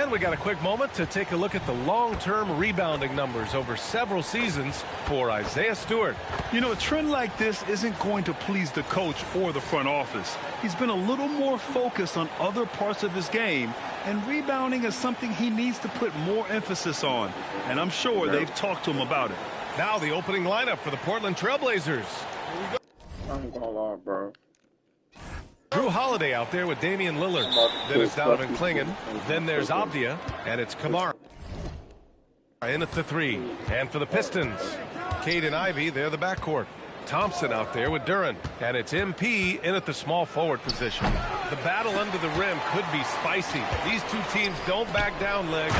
And we got a quick moment to take a look at the long-term rebounding numbers over several seasons for Isaiah Stewart. You know, a trend like this isn't going to please the coach or the front office. He's been a little more focused on other parts of his game, and rebounding is something he needs to put more emphasis on. And I'm sure they've talked to him about it. Now the opening lineup for the Portland Trailblazers. I'm gonna lie, bro. Drew Holiday out there with Damian Lillard. Then it's Donovan Clingan. Then there's Avdia. And it's Kamara in at the 3. And for the Pistons, Cade and Ivy, they're the backcourt. Thompson out there with Duren. And it's MP in at the small forward position. The battle under the rim could be spicy. These two teams don't back down, Leg.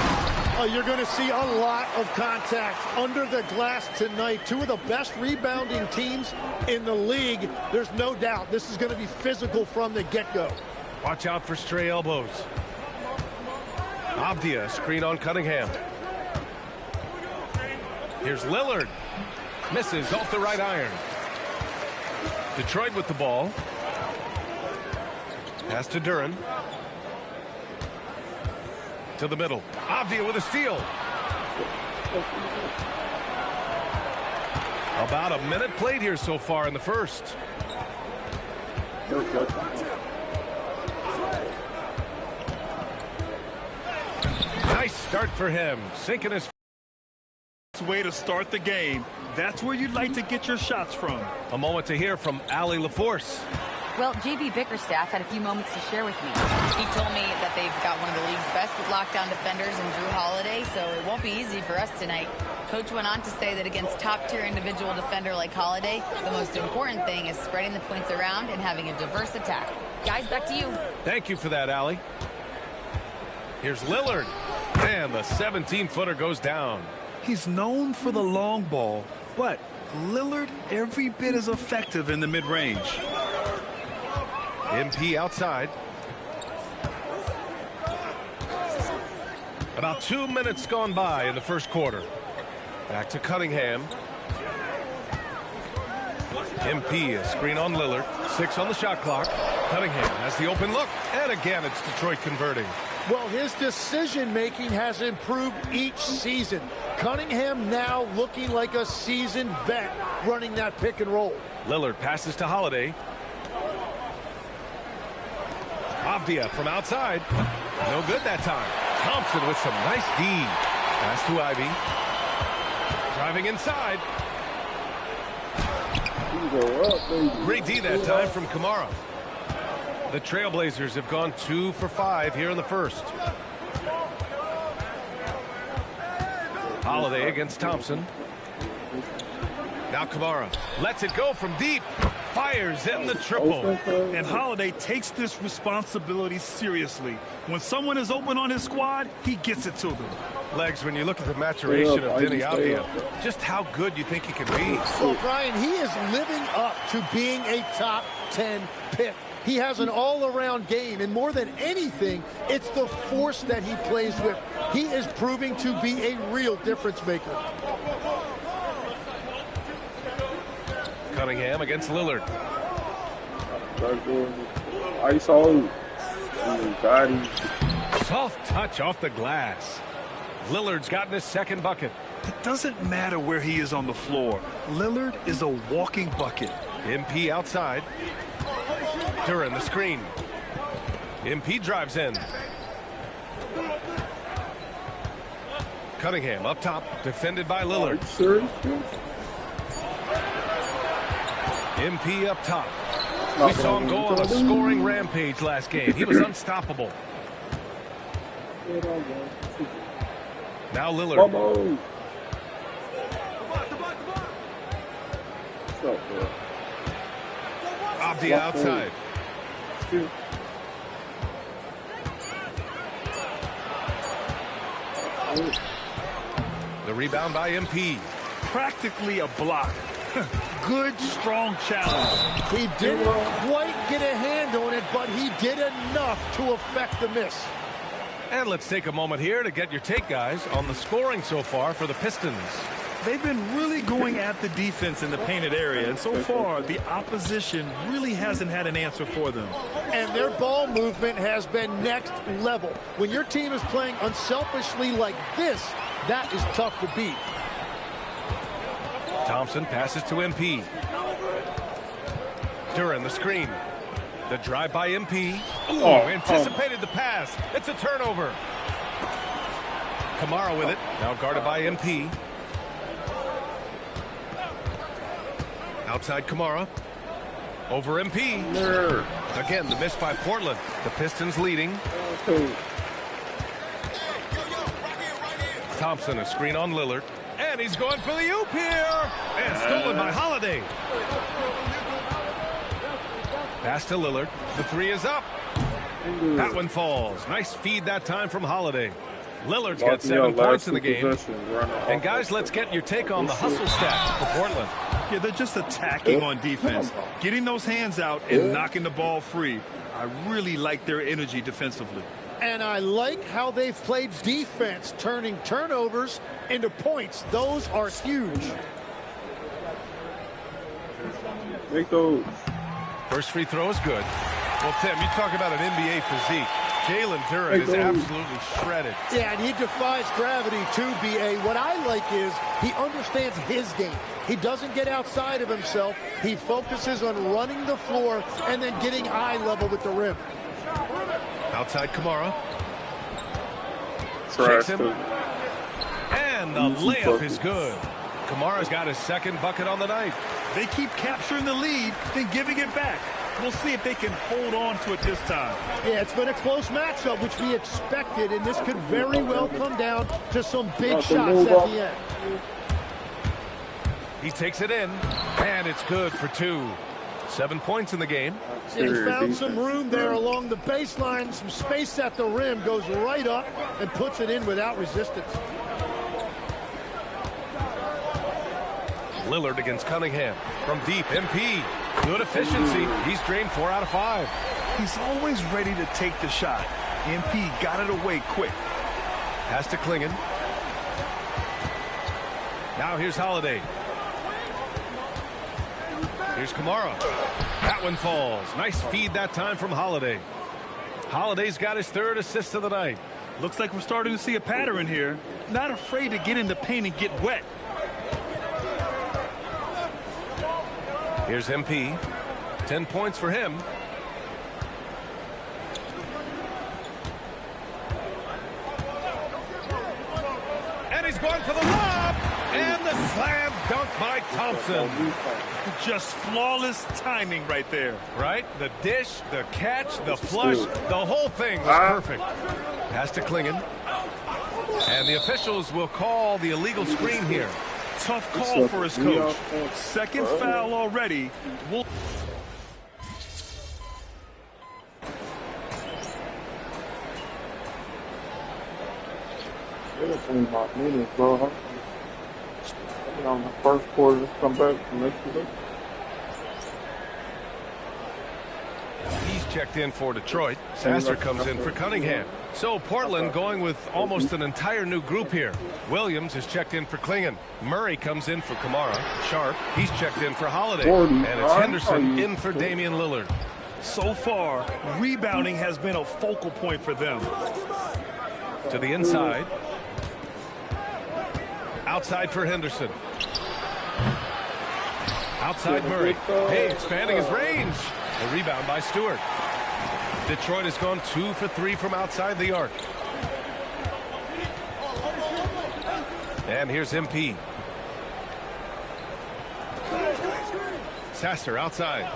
Oh, you're going to see a lot of contact under the glass tonight. Two of the best rebounding teams in the league. There's no doubt this is going to be physical from the get-go. Watch out for stray elbows. Avdia, screen on Cunningham. Here's Lillard. Misses off the right iron. Detroit with the ball. Pass to Duren. To the middle. Avdia with a steal. About a minute played here so far in the first. Nice start for him. Sinking his way to start the game. That's where you'd like to get your shots from. A moment to hear from Allie LaForce. Well, JB Bickerstaff had a few moments to share with me. He told me that they've got one of the league's best lockdown defenders in Drew Holiday, so it won't be easy for us tonight. Coach went on to say that against top-tier individual defender like Holiday, the most important thing is spreading the points around and having a diverse attack. Guys, back to you. Thank you for that, Allie. Here's Lillard. And the 17-footer goes down. He's known for the long ball, but Lillard every bit as effective in the mid-range. MP outside. About 2 minutes gone by in the first quarter. Back to Cunningham. MP, a screen on Lillard. 6 on the shot clock. Cunningham has the open look. And again, it's Detroit converting. Well, his decision-making has improved each season. Cunningham now looking like a seasoned vet running that pick and roll. Lillard passes to Holiday. Avdia from outside. No good that time. Thompson with some nice D. Pass to Ivy. Driving inside. Great D that time from Kamara. The Trailblazers have gone 2 for 5 here in the first. Holiday against Thompson. Now Kamara lets it go from deep. Fires in the triple. And Holiday takes this responsibility seriously. When someone is open on his squad, he gets it to them. Legs, when you look at the maturation of Denny Avdia, just how good you think he can be. Well, Brian, he is living up to being a top 10 pick. He has an all-around game, and more than anything, it's the force that he plays with. He is proving to be a real difference maker. Cunningham against Lillard. ISO. Soft touch off the glass. Lillard's gotten his second bucket. It doesn't matter where he is on the floor. Lillard is a walking bucket. MP outside. Duren the screen. MP drives in. Cunningham up top, defended by Lillard. MP up top. We saw him go on a scoring rampage last game. He was unstoppable. Now Lillard. Avdia outside. The rebound by MP. Practically a block. Good, strong challenge. He didn't quite get a hand on it, but he did enough to affect the miss. And let's take a moment here to get your take, guys, on the scoring so far for the Pistons. They've been really going at the defense in the painted area, and so far the opposition really hasn't had an answer for them. And their ball movement has been next level. When your team is playing unselfishly like this, that is tough to beat. Thompson passes to MP. Duran the screen. The drive by MP. Ooh, anticipated the pass. It's a turnover. Kamara with it. Now guarded by MP. Outside Kamara. Over MP. Again, the miss by Portland. The Pistons leading. Thompson, a screen on Lillard. And he's going for the oop here. And stolen by Holiday. Pass to Lillard. The three is up. That one falls. Nice feed that time from Holiday. Lillard's got 7 points in the game. And guys, let's get your take on the hustle stats for Portland. Yeah, they're just attacking on defense, getting those hands out and knocking the ball free. I really like their energy defensively. And I like how they've played defense, turning turnovers into points. Those are huge. Make those. First free throw is good. Well, Tim, you talk about an NBA physique. Jalen Duran is absolutely shredded. Yeah, and he defies gravity too, B.A. What I like is he understands his game. He doesn't get outside of himself. He focuses on running the floor and then getting eye level with the rim. Outside Kamara. Shakes him. And the layup is good. Kamara's got his second bucket on the night. They keep capturing the lead, then giving it back. We'll see if they can hold on to it this time. Yeah, it's been a close matchup, which we expected, and this could very well come down to some big shots at the end. He takes it in, and it's good for 2. 7 points in the game. And he found some room there along the baseline, some space at the rim, goes right up and puts it in without resistance. Lillard against Cunningham. From deep, MP. Good efficiency. He's drained 4 out of 5. He's always ready to take the shot. MP got it away quick. Pass to Klingon. Now here's Holiday. Here's Kamara. That one falls. Nice feed that time from Holiday. Holiday's got his 3rd assist of the night. Looks like we're starting to see a pattern here. Not afraid to get in the paint and get wet. Here's MP. 10 points for him. And he's going for the lob. And the slam dunk by Thompson. Just flawless timing right there. Right? The dish, the catch, the flush, the whole thing was perfect. Pass to Klingon. And the officials will call the illegal screen here. Tough call for his coach. Second foul already. Minutes, bro. On the first quarter, just come back from yesterday. He's checked in for Detroit. Sasser comes in for Cunningham. So Portland going with almost an entire new group here. Williams is checked in for Klingon. Murray comes in for Kamara. Sharp, he's checked in for Holiday. And it's Henderson in for Damian Lillard. So far, rebounding has been a focal point for them. To the inside. Outside for Henderson. Outside Murray. Hey, expanding his range. A rebound by Stewart. Detroit has gone 2 for 3 from outside the arc. And here's MP. Sasser outside.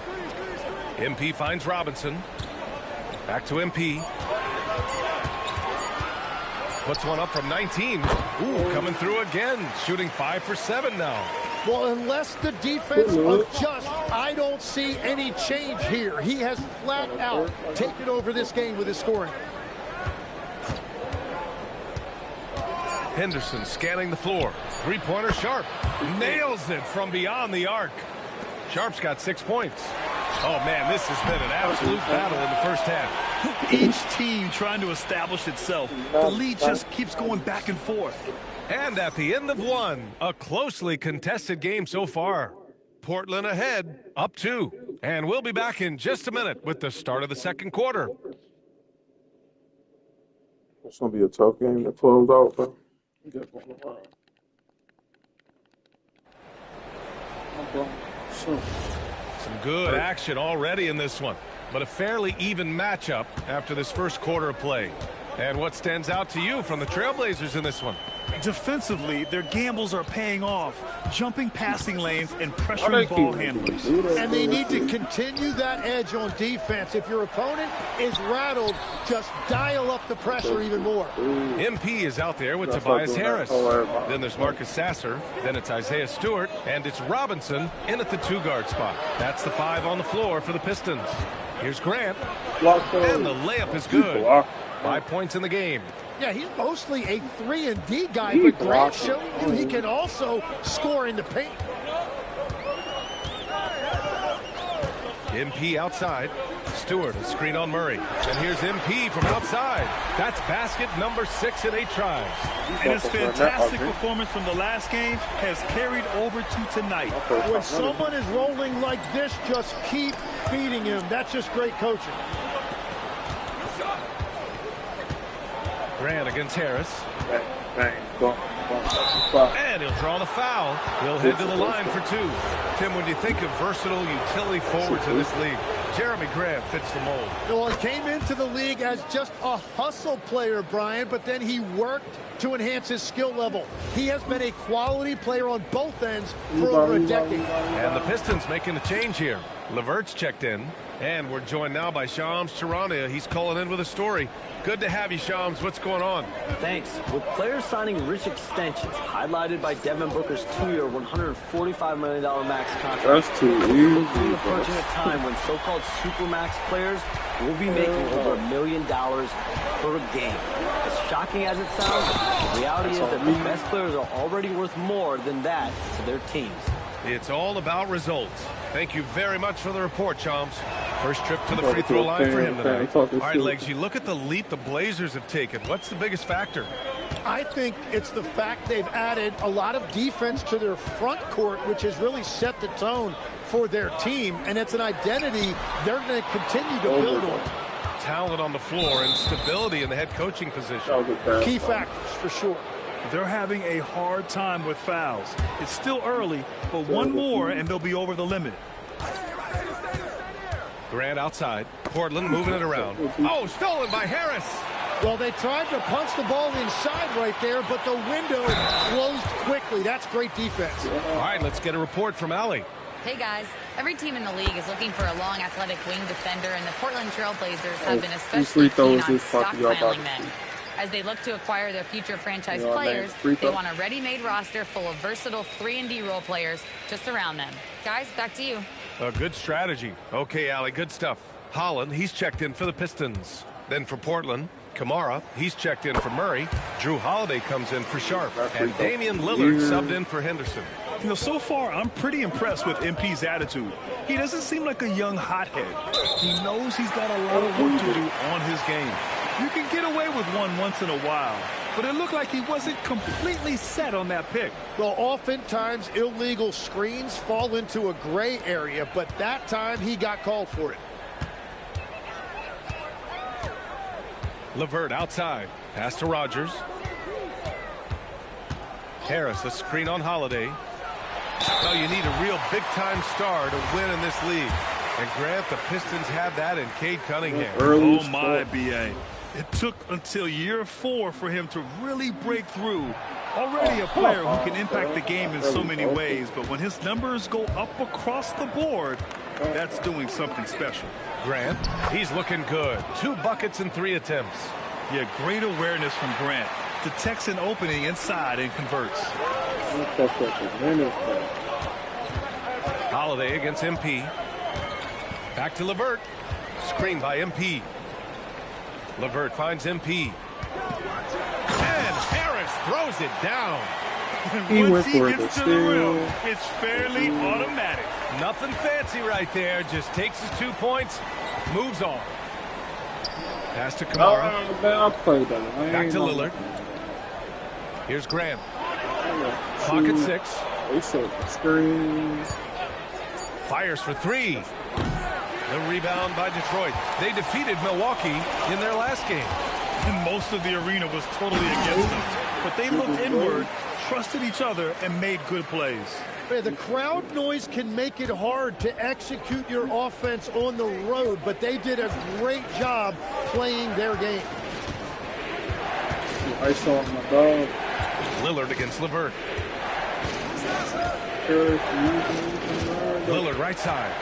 MP finds Robinson. Back to MP. Puts one up from 19. Ooh, coming through again. Shooting 5 for 7 now. Well, unless the defense adjusts, I don't see any change here. He has flat out taken over this game with his scoring. Henderson scanning the floor. Three-pointer Sharp. Nails it from beyond the arc. Sharp's got 6 points. Oh, man, this has been an absolute battle in the first half. Each team trying to establish itself. The lead just keeps going back and forth. And at the end of one, a closely contested game so far. Portland ahead, up 2. And we'll be back in just a minute with the start of the second quarter. It's going to be a tough game to close out, though. Some good action already in this one, but a fairly even matchup after this first quarter of play. And what stands out to you from the Trailblazers in this one? Defensively, their gambles are paying off, jumping passing lanes and pressuring ball handlers. And they need to continue that edge on defense. If your opponent is rattled, just dial up the pressure even more. MP is out there with Tobias Harris. Then there's Marcus Sasser. Then it's Isaiah Stewart. And it's Robinson in at the 2-guard spot. That's the 5 on the floor for the Pistons. Here's Grant. And the layup is good. 5 points in the game. Yeah, he's mostly a 3-and-D guy, but Grant showing you he can also score in the paint. MP outside. Stewart, a screen on Murray. And here's MP from outside. That's basket number 6 in 8 tries. And his fantastic performance from the last game has carried over to tonight. When someone is rolling like this, just keep feeding him. That's just great coaching. Grant against Harris. And he'll draw the foul. He'll head to the line for 2. Tim, when you think of versatile utility forwards in this league, Jeremy Grant fits the mold. Well, he came into the league as just a hustle player, Brian, but then he worked to enhance his skill level. He has been a quality player on both ends for over a decade. And the Pistons making a change here. Levert's checked in. And we're joined now by Shams Charania. He's calling in with a story. Good to have you, Shams. What's going on? Thanks. With players signing rich extensions, highlighted by Devin Booker's 2-year, $145 million max contract, that's too easy. we're approaching a time when so-called supermax players will be making over $1 million per game. As shocking as it sounds, the reality is that the best players are already worth more than that to their teams. It's all about results. Thank you very much for the report, Shams. First trip to the free throw line for him tonight. All right, Legs, you look at the leap the Blazers have taken. What's the biggest factor? I think it's the fact they've added a lot of defense to their front court, which has really set the tone for their team, and it's an identity they're going to continue to build on. Talent on the floor and stability in the head coaching position. Key factors, for sure. They're having a hard time with fouls. It's still early, but one more and they'll be over the limit. Grant outside. Portland moving it around. Oh, stolen by Harris. Well, they tried to punch the ball inside right there, but the window closed quickly. That's great defense. All right, let's get a report from Allie. Hey, guys. Every team in the league is looking for a long, athletic wing defender, and the Portland Trailblazers have been especially keen on stockpiling them. As they look to acquire their future franchise players, they want a ready-made roster full of versatile 3-and-D role players to surround them. Guys, back to you. A good strategy. Okay, Allie, good stuff. Holland, he's checked in for the Pistons. Then for Portland, Kamara, he's checked in for Murray. Drew Holiday comes in for Sharp. And Damian Lillard subbed in for Henderson. You know, so far, I'm pretty impressed with MP's attitude. He doesn't seem like a young hothead. He knows he's got a lot of work to do on his game. You can get away with one once in a while, but it looked like he wasn't completely set on that pick. Well, oftentimes illegal screens fall into a gray area, but that time he got called for it. Levert outside. Pass to Rogers. Harris, a screen on Holiday. Oh, you need a real big-time star to win in this league. And Grant, the Pistons have that in Cade Cunningham. Oh, my, B.A. It took until year 4 for him to really break through. Already a player who can impact the game in so many ways, but when his numbers go up across the board, that's doing something special. Grant, he's looking good. 2 buckets and 3 attempts. Yeah, great awareness from Grant. Detects an opening inside and converts. Holiday against MP. Back to Levert. Screen by MP. Levert finds MP. And Harris throws it down. And once he gets to the rim, it's fairly automatic. Nothing fancy right there. Just takes his 2 points, moves on. Pass to Kamara. Back to Lillard. Here's Grant. Pocket 6. Fires for 3. The rebound by Detroit. They defeated Milwaukee in their last game. And most of the arena was totally against them. But they looked inward, trusted each other, and made good plays. The crowd noise can make it hard to execute your offense on the road, but they did a great job playing their game. Ice on my dog. Lillard against LeVert. Lillard right side.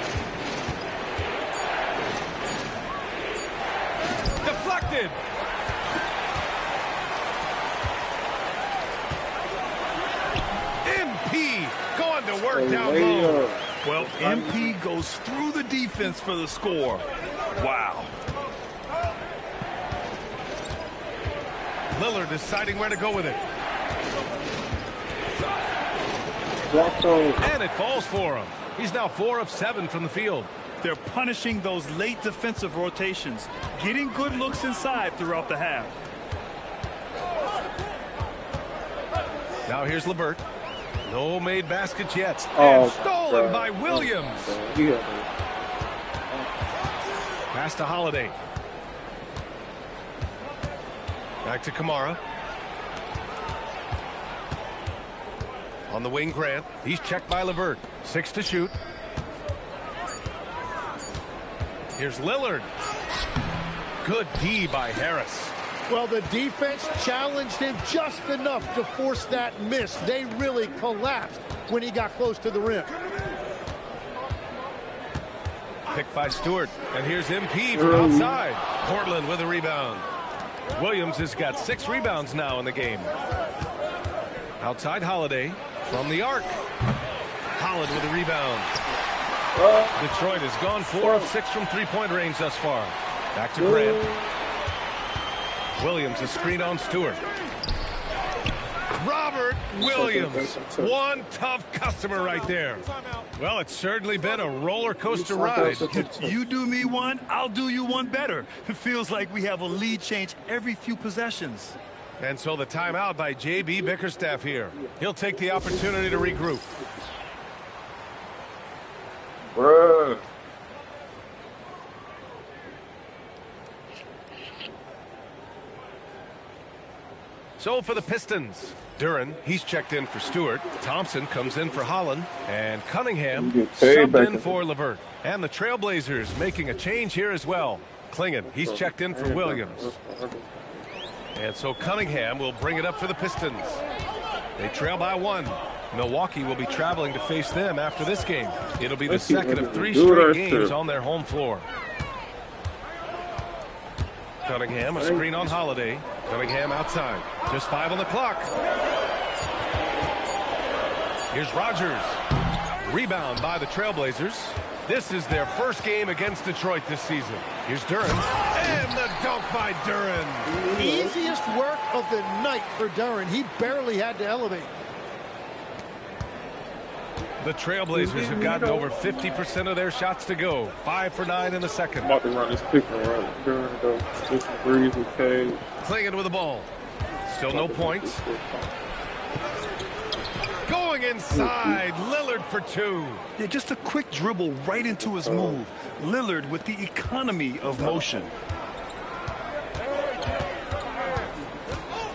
Deflected. MP going to work down low. Well, MP goes through the defense for the score. Wow. Lillard deciding where to go with it. And it falls for him. He's now 4 of 7 from the field. They're punishing those late defensive rotations, getting good looks inside throughout the half. Now here's LeVert. No made baskets yet. And stolen by Williams. Pass to Holiday. Back to Kamara. On the wing, Grant. He's checked by LeVert. 6 to shoot. Here's Lillard. Good D by Harris. Well, the defense challenged him just enough to force that miss. They really collapsed when he got close to the rim. Picked by Stewart. And here's MP from outside. Portland with a rebound. Williams has got 6 rebounds now in the game. Outside Holiday from the arc. Holland with a rebound. Detroit has gone 4 of 6 from three-point range thus far. Back to Grant. Williams, a screen on Stewart. Robert Williams, one tough customer right there. Well, it's certainly been a roller coaster ride. You do me one, I'll do you one better. It feels like we have a lead change every few possessions. And so the timeout by J.B. Bickerstaff here. He'll take the opportunity to regroup. Bruh. So for the Pistons, Duren, he's checked in for Stewart. Thompson comes in for Holland. And Cunningham subbed in for LeVert. And the Trailblazers making a change here as well. Klingon, he's checked in for Williams. And so Cunningham will bring it up for the Pistons. They trail by 1. Milwaukee will be traveling to face them after this game. It'll be the second of 3 straight games on their home floor. Cunningham, a screen on Holiday. Cunningham outside. Just 5 on the clock. Here's Rogers. Rebound by the Trailblazers. This is their first game against Detroit this season. Here's Duren. And the dunk by Duren. Easiest work of the night for Duren. He barely had to elevate. The Trailblazers have gotten over 50% of their shots to go. 5 for 9 in the second. About to run this pick and run. This breeze, okay. Klingon with the ball. Still no points. Going inside. Lillard for 2. Yeah, just a quick dribble right into his move. Lillard with the economy of motion.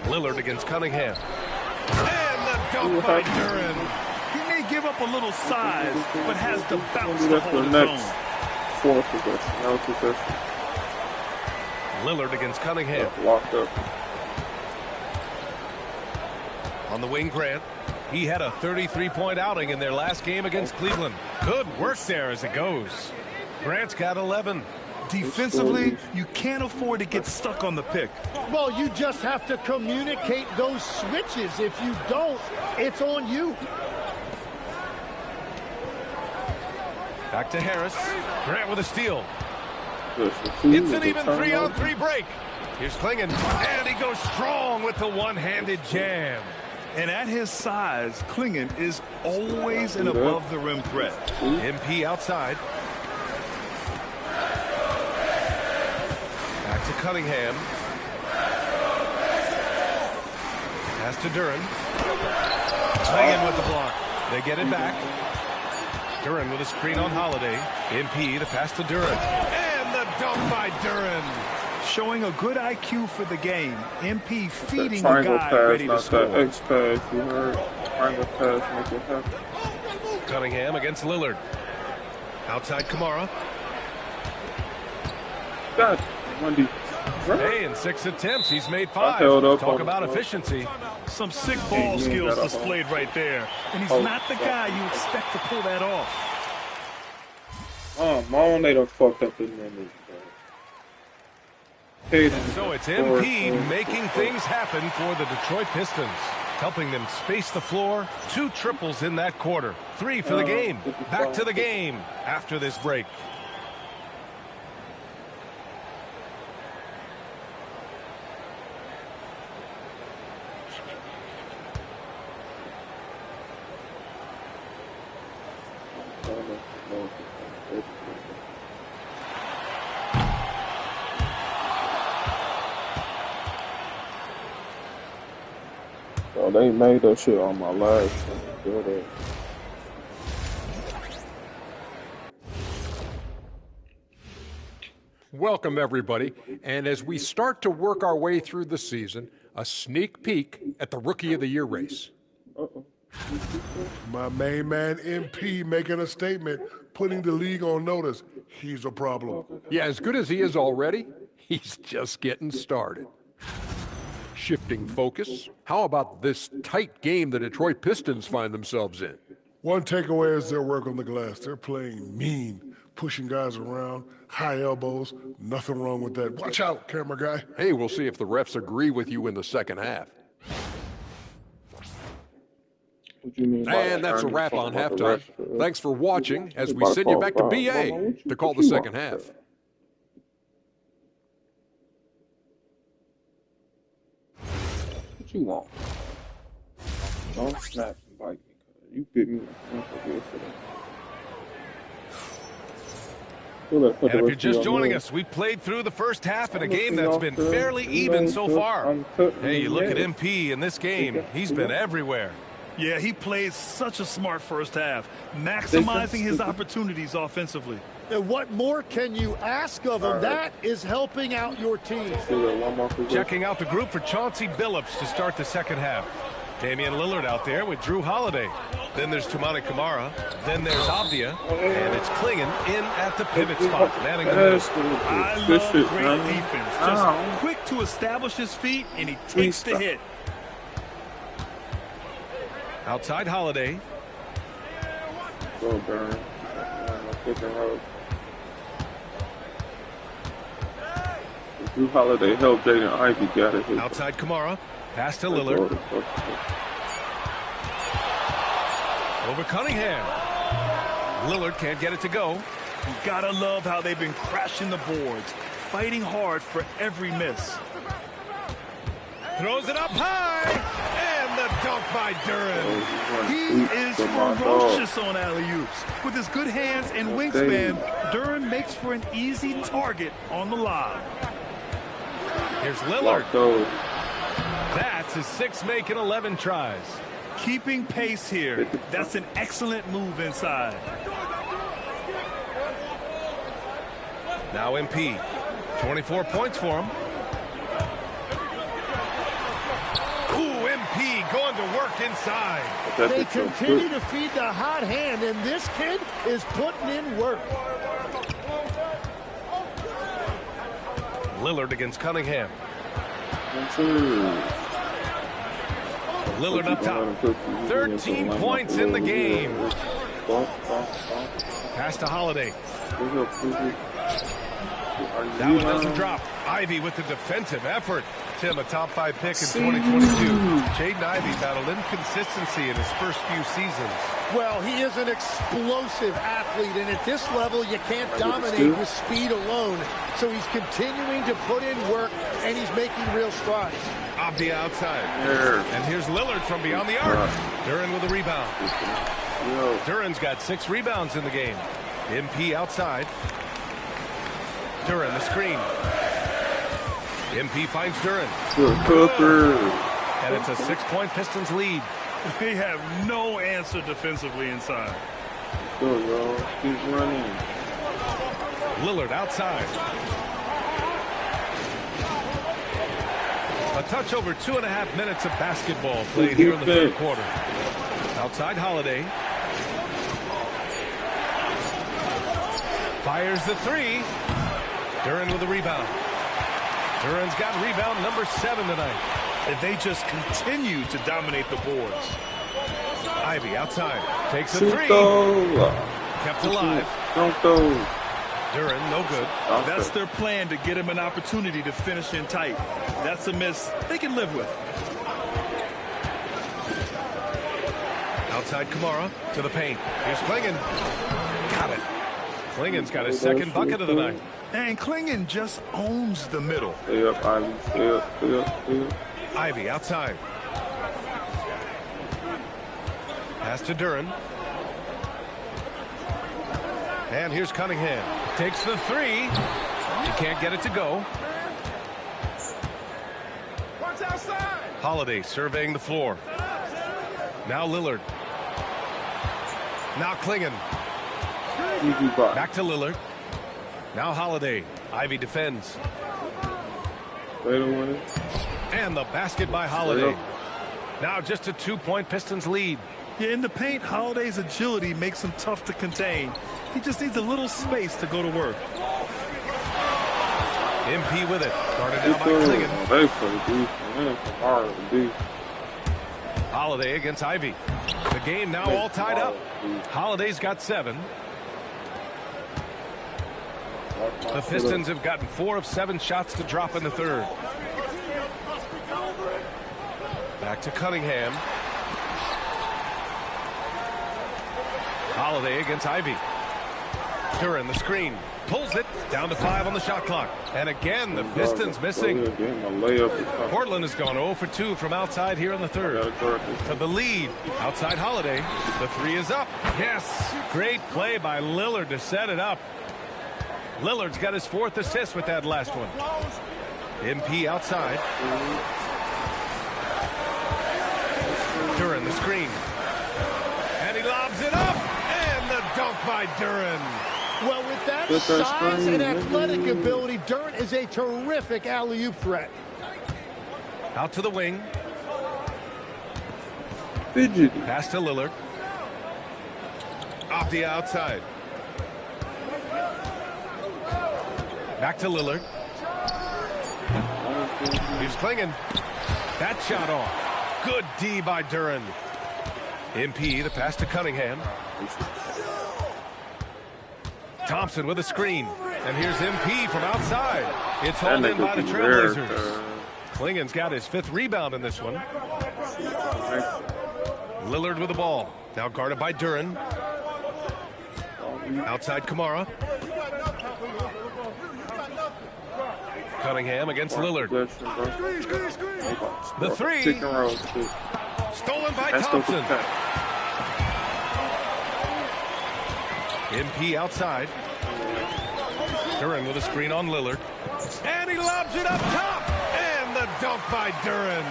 Lillard against Cunningham. And the dunk by Duren. He may give up a little size, but has the bounce to hold his own. Fourth possession. Lillard against Cunningham. Locked up. On the wing, Grant. He had a 33-point outing in their last game against Cleveland. Good work there as it goes. Grant's got 11. Defensively, you can't afford to get stuck on the pick. Well, you just have to communicate those switches. If you don't, it's on you. Back to Harris. Grant with a steal. It's an even 3-on-3 break. Here's Klingon. And he goes strong with the one-handed jam. And at his size, Klingen is always an above-the-rim threat. MP outside. Back to Cunningham. Pass to Duran. Klingen with the block. They get it back. Duran with a screen on Holiday. MP, the pass to Duran. And the dunk by Duran. Showing a good IQ for the game. MP feeding the guy ready to score. X-pass, you heard? Triangle pass, make it happen. Cunningham against Lillard. Outside Kamara. God, Wendy. Hey, in 6 attempts, he's made 5. Talk about efficiency. Some sick ball skills displayed right there. And he's not the guy you expect to pull that off. Oh, Mom, they done fucked up the numbers, bro. So it's MP making things happen for the Detroit Pistons, helping them space the floor. 2 triples in that quarter. 3 for the game. Back to the game after this break. Oh, they made that shit on my last one. Welcome, everybody. And as we start to work our way through the season, a sneak peek at the Rookie of the Year race. My main man, MP, making a statement, putting the league on notice. He's a problem. Yeah, as good as he is already, he's just getting started. Shifting focus, how about this tight game the Detroit Pistons find themselves in? One takeaway is their work on the glass. They're playing mean, pushing guys around, high elbows, nothing wrong with that. Watch out, camera guy. Hey, we'll see if the refs agree with you in the second half. And that's a wrap on halftime. Thanks for watching as we send you back to BA to call the second half. What you want? Don't snap and bite me. You bit me. And if you're just joining us, we played through the first half in a game that's been fairly even so far. Hey, you look at MP in this game, he's been everywhere. Yeah, he played such a smart first half, maximizing his opportunities offensively. And what more can you ask of him? That is helping out your team. Checking out the group for Chauncey Billups to start the second half. Damian Lillard out there with Drew Holiday. Then there's Toumani Camara. Then there's Avdia. And it's Klingen in at the pivot spot. Manning the middle. I love great defense. Just quick to establish his feet, and he takes the hit. Outside Holiday. Go, Burn. Drew Holiday helped Jaden Ivey get it. Outside Kamara. Pass to Lillard. Over Cunningham. Lillard can't get it to go. You gotta love how they've been crashing the boards, fighting hard for every miss. Throws it up high. And the dunk by Duran. He is ferocious on alley-oops. With his good hands and wingspan, Duran makes for an easy target on the lob. Here's Lillard. That's his 6 make in 11 tries. Keeping pace here. That's an excellent move inside. Now MP. 24 points for him. Ooh, MP going to work inside. They continue to feed the hot hand, and this kid is putting in work. Lillard against Cunningham. Lillard up top. 13 points in the game. Pass to Holiday. That one doesn't drop. Ivy with the defensive effort. Tim, a top 5 pick in 2022. Jaden Ivey battled inconsistency in his first few seasons. Well, he is an explosive athlete, and at this level, you can't dominate with speed alone. So he's continuing to put in work, and he's making real strides. Off the outside. And here's Lillard from beyond the arc. Duren with a rebound. Duren's got 6 rebounds in the game. MP outside. Duren the screen. MP finds Duren. And it's a 6-point Pistons lead. They have no answer defensively inside. Good, yo. Keep running. Lillard outside. A touch over 2.5 minutes of basketball played here in the third quarter. Outside Holiday. Fires the 3. Duren with a rebound. Duren's got rebound number 7 tonight. If they just continue to dominate the boards. Ivey outside. Takes a 3. Kept alive. Duren, no good. That's their plan, to get him an opportunity to finish in tight. That's a miss they can live with. Outside Kamara to the paint. Here's Klingon. Got it. Klingon's got his second bucket of the night. And Klingon just owns the middle. Ivey outside. Pass to Duren. And here's Cunningham. Takes the 3. He can't get it to go. Watch outside. Holiday surveying the floor. Now Lillard. Now Klingon. Back to Lillard. Now Holiday. Ivey defends. And the basket by Holiday. Now just a 2-point Pistons lead. Yeah, in the paint, Holiday's agility makes him tough to contain. He just needs a little space to go to work. MP with it. Guarded now by Klingon. Holiday against Ivey. The game now all tied up. Holiday's got 7. The Pistons have gotten 4 of 7 shots to drop in the third. Back to Cunningham. Holiday against Ivey. Duren the screen. Pulls it. Down to 5 on the shot clock. And again, the Pistons missing. Portland has gone 0 for 2 from outside here in the third. For the lead. Outside Holiday. The 3 is up. Yes. Great play by Lillard to set it up. Lillard's got his 4th assist with that last one. MP outside. Duren the screen. And he lobs it up. And the dunk by Duren. Well, with that size and athletic ability, Duren is a terrific alley-oop threat. Out to the wing. Pass to Lillard. Off the outside. Back to Lillard. He's Klingon. That shot off. Good D by Duren. MP, the pass to Cunningham. Thompson with a screen. And here's MP from outside. It's hauled in by the Trailblazers. Klingon's got his 5th rebound in this one. Lillard with the ball. Now guarded by Duren. Outside Kamara. Cunningham against Lillard. The 3. Stolen by Thompson. MP outside. Duren with a screen on Lillard. And he lobs it up top. And the dunk by Duren.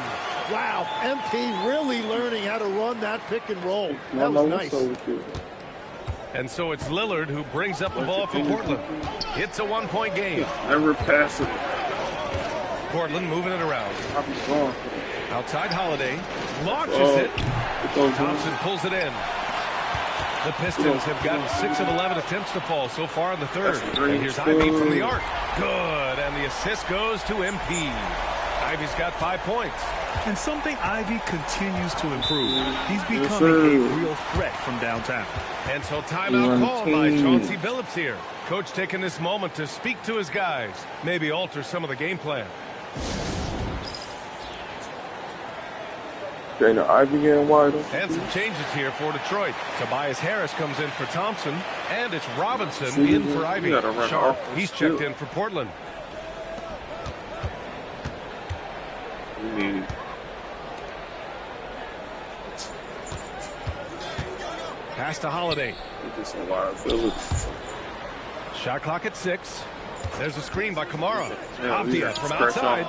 Wow, MP really learning how to run that pick and roll. That was nice. And so it's Lillard who brings up the ball for Portland. It's a 1-point game. Never pass it. Portland moving it around. Outside Holiday. Launches it. Thompson pulls it in. The Pistons have gotten 6 of 11 attempts to fall so far in the third. And here's Ivey from the arc. Good. And the assist goes to MP. Ivey's got 5 points. And something Ivey continues to improve. He's becoming a real threat from downtown. And so timeout called by Chauncey Billups here. Coach taking this moment to speak to his guys. Maybe alter some of the game plan. Daniel Ivey getting wide. And some changes here for Detroit. Tobias Harris comes in for Thompson, and it's Robinson in for Ivey. Sharp, he's checked in for Portland. Pass to Holiday. Shot clock at 6. There's a screen by Kamara. Avdia from outside.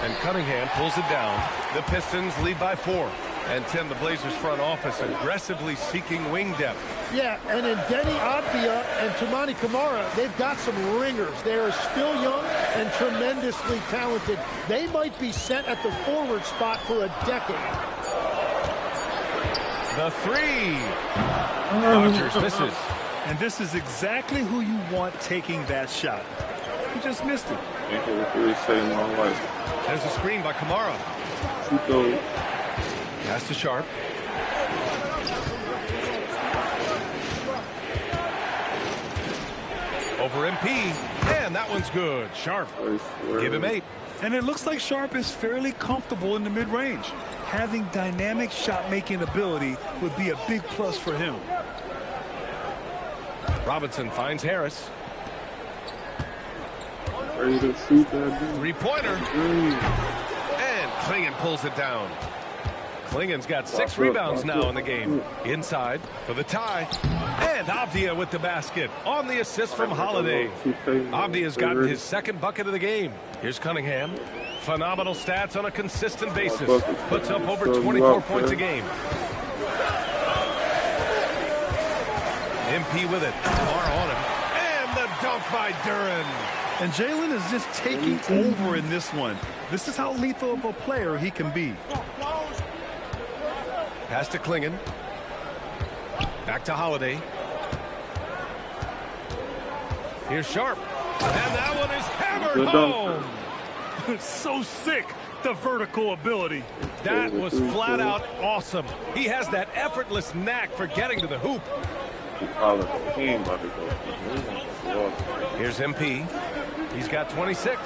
And Cunningham pulls it down. The Pistons lead by 4. And Tim, the Blazers front office aggressively seeking wing depth. Yeah, and in Denny Avdia and Toumani Kamara, they've got some ringers. They are still young and tremendously talented. They might be set at the forward spot for a decade. The 3. Rodgers misses. And this is exactly who you want taking that shot. He just missed it. There's a screen by Kamara. Pass to Sharp. Over MP. And that one's good. Sharp. Give him 8. And it looks like Sharp is fairly comfortable in the mid-range. Having dynamic shot-making ability would be a big plus for him. Robinson finds Harris. Ready to shoot that dude. 3-pointer. And Klingon pulls it down. Klingon's got 6 rebounds now in the game. Inside for the tie. And Avdia with the basket on the assist from Holiday. Avdia's gotten his 2nd bucket of the game. Here's Cunningham. Phenomenal stats on a consistent basis. Puts up over 24 points a game. MP with it. Kamara on him. And the dunk by Duren. And Jalen is just taking over in this one. This is how lethal of a player he can be. Pass to Klingon. Back to Holiday. Here's Sharp. And that one is hammered home. So sick, the vertical ability. That was flat out awesome. He has that effortless knack for getting to the hoop. Here's MP. He's got 26.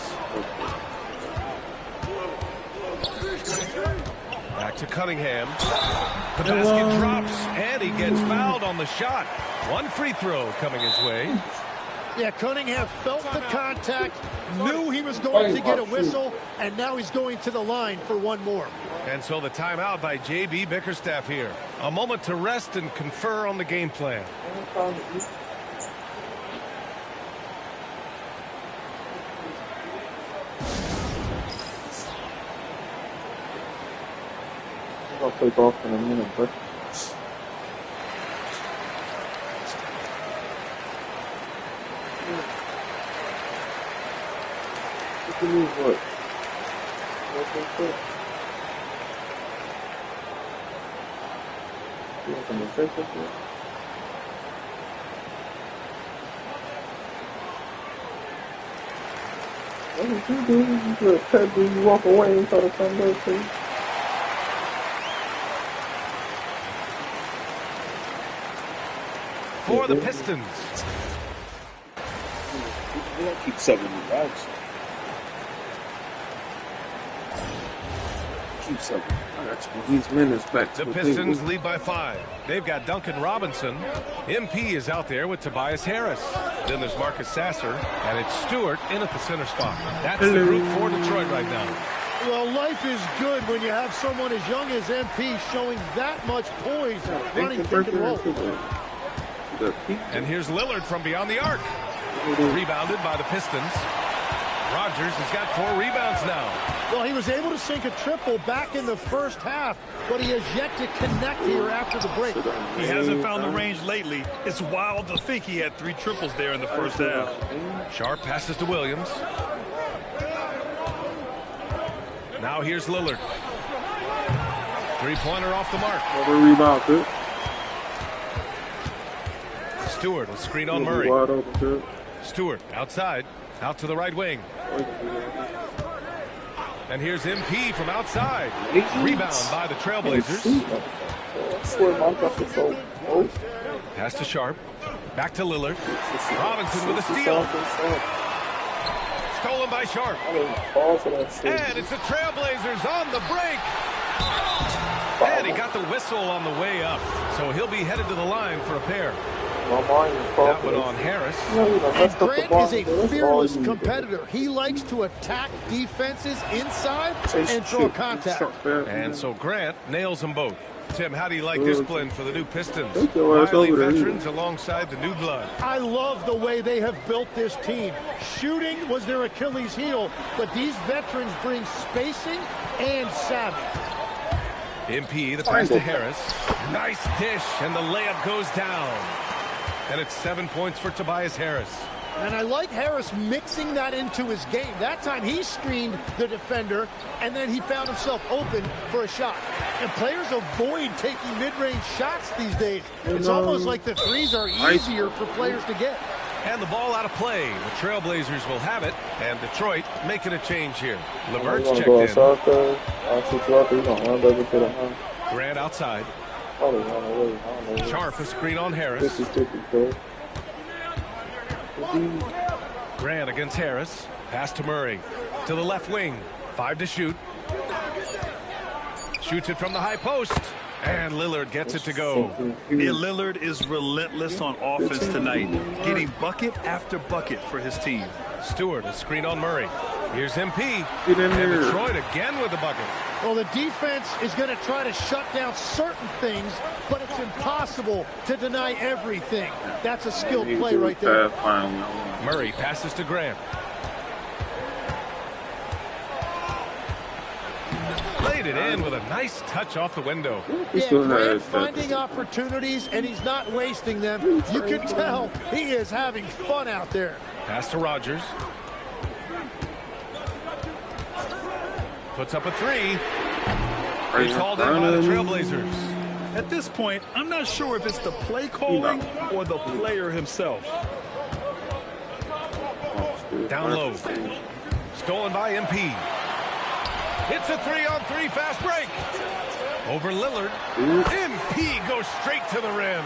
Back to Cunningham. The basket drops, and he gets fouled on the shot. 1 free throw coming his way. Yeah, Cunningham felt the contact, knew he was going to get a whistle, and now he's going to the line for 1 more. And so the timeout by J.B. Bickerstaff here. A moment to rest and confer on the game plan. I'll take off in a minute, but what? What's that? You want them to say something? What did you do? You just pet me, you walk away and try to come back to you. For the Pistons. We don't keep 7 rebounds. Keep 7. I got these minutes back. The Pistons lead by 5. They've got Duncan Robinson. MP is out there with Tobias Harris. Then there's Marcus Sasser, and it's Stewart in at the center spot. That's the group for Detroit right now. Well, life is good when you have someone as young as MP showing that much poise, running pick and roll. And here's Lillard from beyond the arc. Rebounded by the Pistons. Rodgers has got 4 rebounds now. Well, he was able to sink a triple back in the first half, but he has yet to connect here after the break. He hasn't found the range lately. It's wild to think he had 3 triples there in the first half. Sharp passes to Williams. Now here's Lillard. 3-pointer off the mark. Another rebound, too. Stewart will screen on Murray. Stewart outside, out to the right wing. And here's MP from outside. Rebound by the Trailblazers. Pass to Sharp. Back to Lillard. Robinson with a steal. Stolen by Sharp. And it's the Trailblazers on the break. And he got the whistle on the way up. So he'll be headed to the line for a pair. That one on Harris. And Grant is a fearless competitor. He likes to attack defenses inside and throw contact. And so Grant nails them both. Tim, how do you like this blend for the new Pistons? Wily veterans alongside the new blood. I love the way they have built this team. Shooting was their Achilles heel, but these veterans bring spacing and savvy. MP, the pass to Harris. Nice dish, and the layup goes down. And it's 7 points for Tobias Harris. And I like Harris mixing that into his game. That time he screened the defender, and then he found himself open for a shot. And players avoid taking mid-range shots these days. It's almost like the threes are easier for players to get. And the ball out of play. The Trailblazers will have it, and Detroit making a change here. Levert's checked in. Grant outside. Sharp, a screen on Harris. Grant against Harris. Pass to Murray. To the left wing. 5 to shoot. Shoots it from the high post. And Lillard gets it to go. Yeah, Lillard is relentless on offense tonight, getting bucket after bucket for his team. Stewart, a screen on Murray. Here's MP. And Detroit again with the bucket. Well, the defense is going to try to shut down certain things, but it's impossible to deny everything. That's a skilled play right there. Murray passes to Grant. Laid it in with a nice touch off the window. Yeah, Grant finding opportunities, and he's not wasting them. You can tell he is having fun out there. Pass to Rogers. Puts up a three. It's hauled in by the Trailblazers. At this point, I'm not sure if it's the play calling or the player himself. Down low. Stolen by MP. It's a 3-on-3 fast break. Over Lillard. MP goes straight to the rim.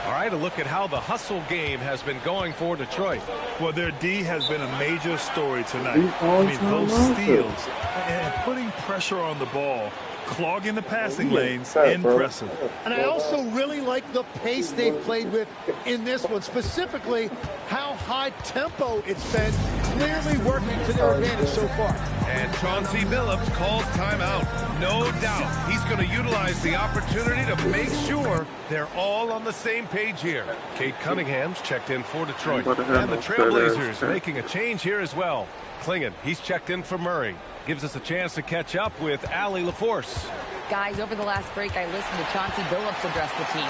All right, a look at how the hustle game has been going for Detroit. Well, their D has been a major story tonight. I mean, those steals and putting pressure on the ball, clogging the passing lanes, impressive. And I also really like the pace they've played with in this one, specifically how high tempo it's been, clearly working to their advantage so far. And Chauncey Billups calls timeout. No doubt he's going to utilize the opportunity to make sure they're all on the same page here. Cade Cunningham's checked in for Detroit. And the Trailblazers making a change here as well. Klingon, he's checked in for Murray. Gives us a chance to catch up with Allie LaForce. Guys, over the last break, I listened to Chauncey Billups address the team.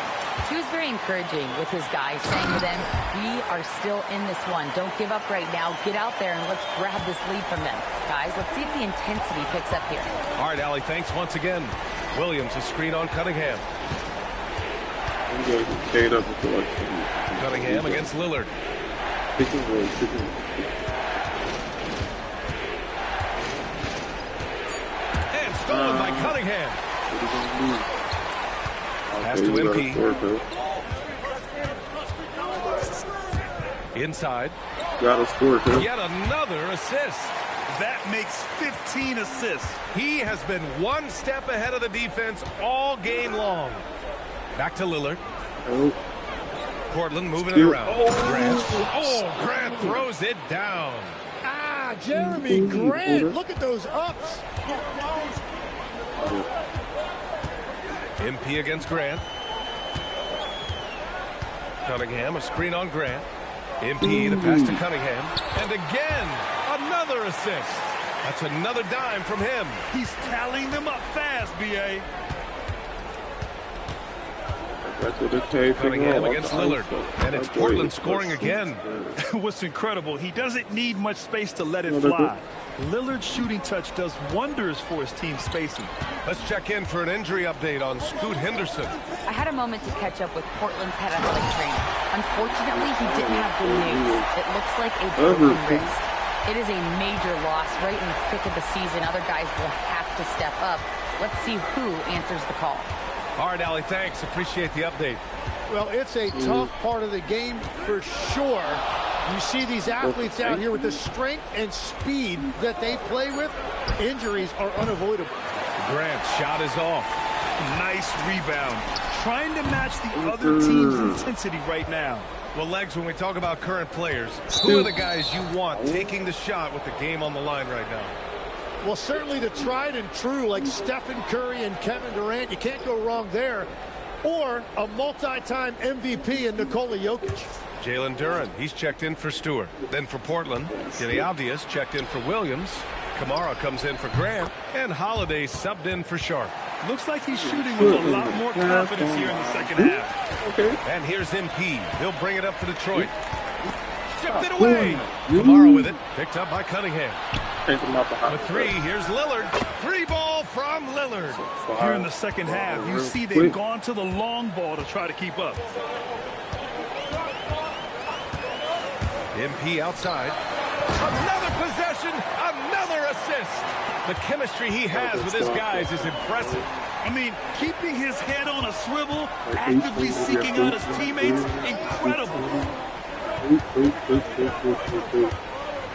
She was very encouraging with his guys, saying to them, we are still in this one. Don't give up right now. Get out there and let's grab this lead from them. Guys, let's see if the intensity picks up here. All right, Allie, thanks once again. Williams, a screen on Cunningham. Cunningham against Lillard. And stolen by Cunningham. Pass to MP. Inside. Yet another assist. That makes 15 assists. He has been one step ahead of the defense all game long. Back to Lillard. Portland moving it around. Grant throws it down. Jeremy Grant, look at those ups. MP against Grant. Cunningham, a screen on Grant. MP, the pass to Cunningham. And again, another assist. That's another dime from him. He's tallying them up fast, B.A. Cunningham against Lillard. And it's Portland scoring again. What's incredible, he doesn't need much space to let it fly. Lillard's shooting touch does wonders for his team spacing. Let's check in for an injury update on Scoot Henderson. I had a moment to catch up with Portland's head athletic trainer. Unfortunately, he didn't have good news. It looks like a broken wrist. It is a major loss right in the thick of the season. Other guys will have to step up. Let's see who answers the call. All right, Allie, thanks. Appreciate the update. Well, it's a tough part of the game for sure. You see these athletes out here with the strength and speed that they play with. Injuries are unavoidable. Grant's shot is off. Nice rebound. Trying to match the other team's intensity right now. Well, Legs, when we talk about current players, who are the guys you want taking the shot with the game on the line right now? Well, certainly the tried and true like Stephen Curry and Kevin Durant. You can't go wrong there. Or a multi-time MVP in Nikola Jokic. Jalen Duren, he's checked in for Stewart. Then for Portland, Kenny Avdia's checked in for Williams. Kamara comes in for Grant. And Holiday subbed in for Sharp. Looks like he's shooting with a lot more confidence here in the second half. Okay. And here's MP. He'll bring it up for Detroit. Stripped it away. Kamara with it. Picked up by Cunningham. For three, here's Lillard. Three ball from Lillard. Here in the second half, you see they've gone to the long ball to try to keep up. MP outside. Another possession. Another assist. The chemistry he has with his guys is impressive. I mean, keeping his head on a swivel, actively seeking out his teammates, incredible.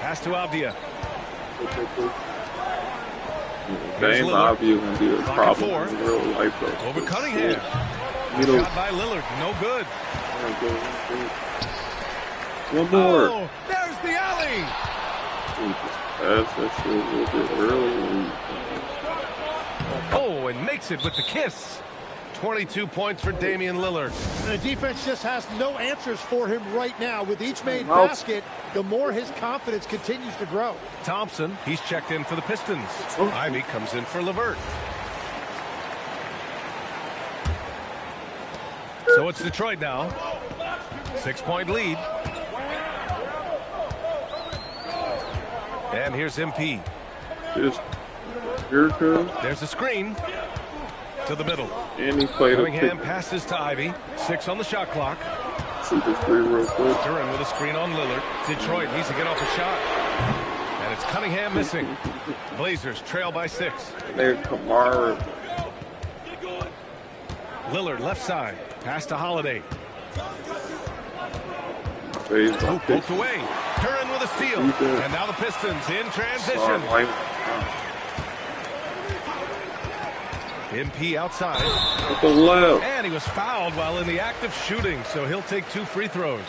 Pass to Avdia. Game Avdia gonna be a problem in real life though. Over Cunningham. Shot by Lillard. No good. One more. Oh, there's the alley. Pass that shit a little bit early. Oh, and makes it with the kiss. 22 points for Damian Lillard. And the defense just has no answers for him right now. With each made basket, the more his confidence continues to grow. Thompson, he's checked in for the Pistons. Ivy comes in for LeVert. So it's Detroit now. 6-point lead. And here's MP. There's a screen to the middle. And he played Cunningham passes to Ivy. 6 on the shot clock. See this three real quick. Duren with a screen on Lillard. Detroit needs to get off a shot. And it's Cunningham missing. Blazers trail by 6. There's Kamara. Lillard left side. Pass to Holiday. Hoop poked away. Duren with a steal. And now the Pistons in transition. MP outside. To the left. And he was fouled while in the act of shooting, so he'll take 2 free throws.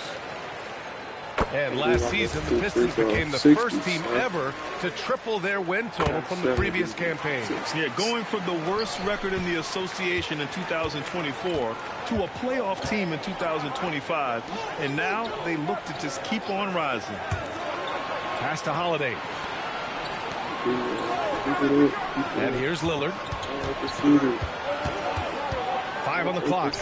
And last season, the Pistons became the first team ever to triple their win total from the previous campaign. Yeah, going from the worst record in the association in 2024 to a playoff team in 2025. And now they look to just keep on rising. Pass to Holiday. And here's Lillard. 5 on the clock.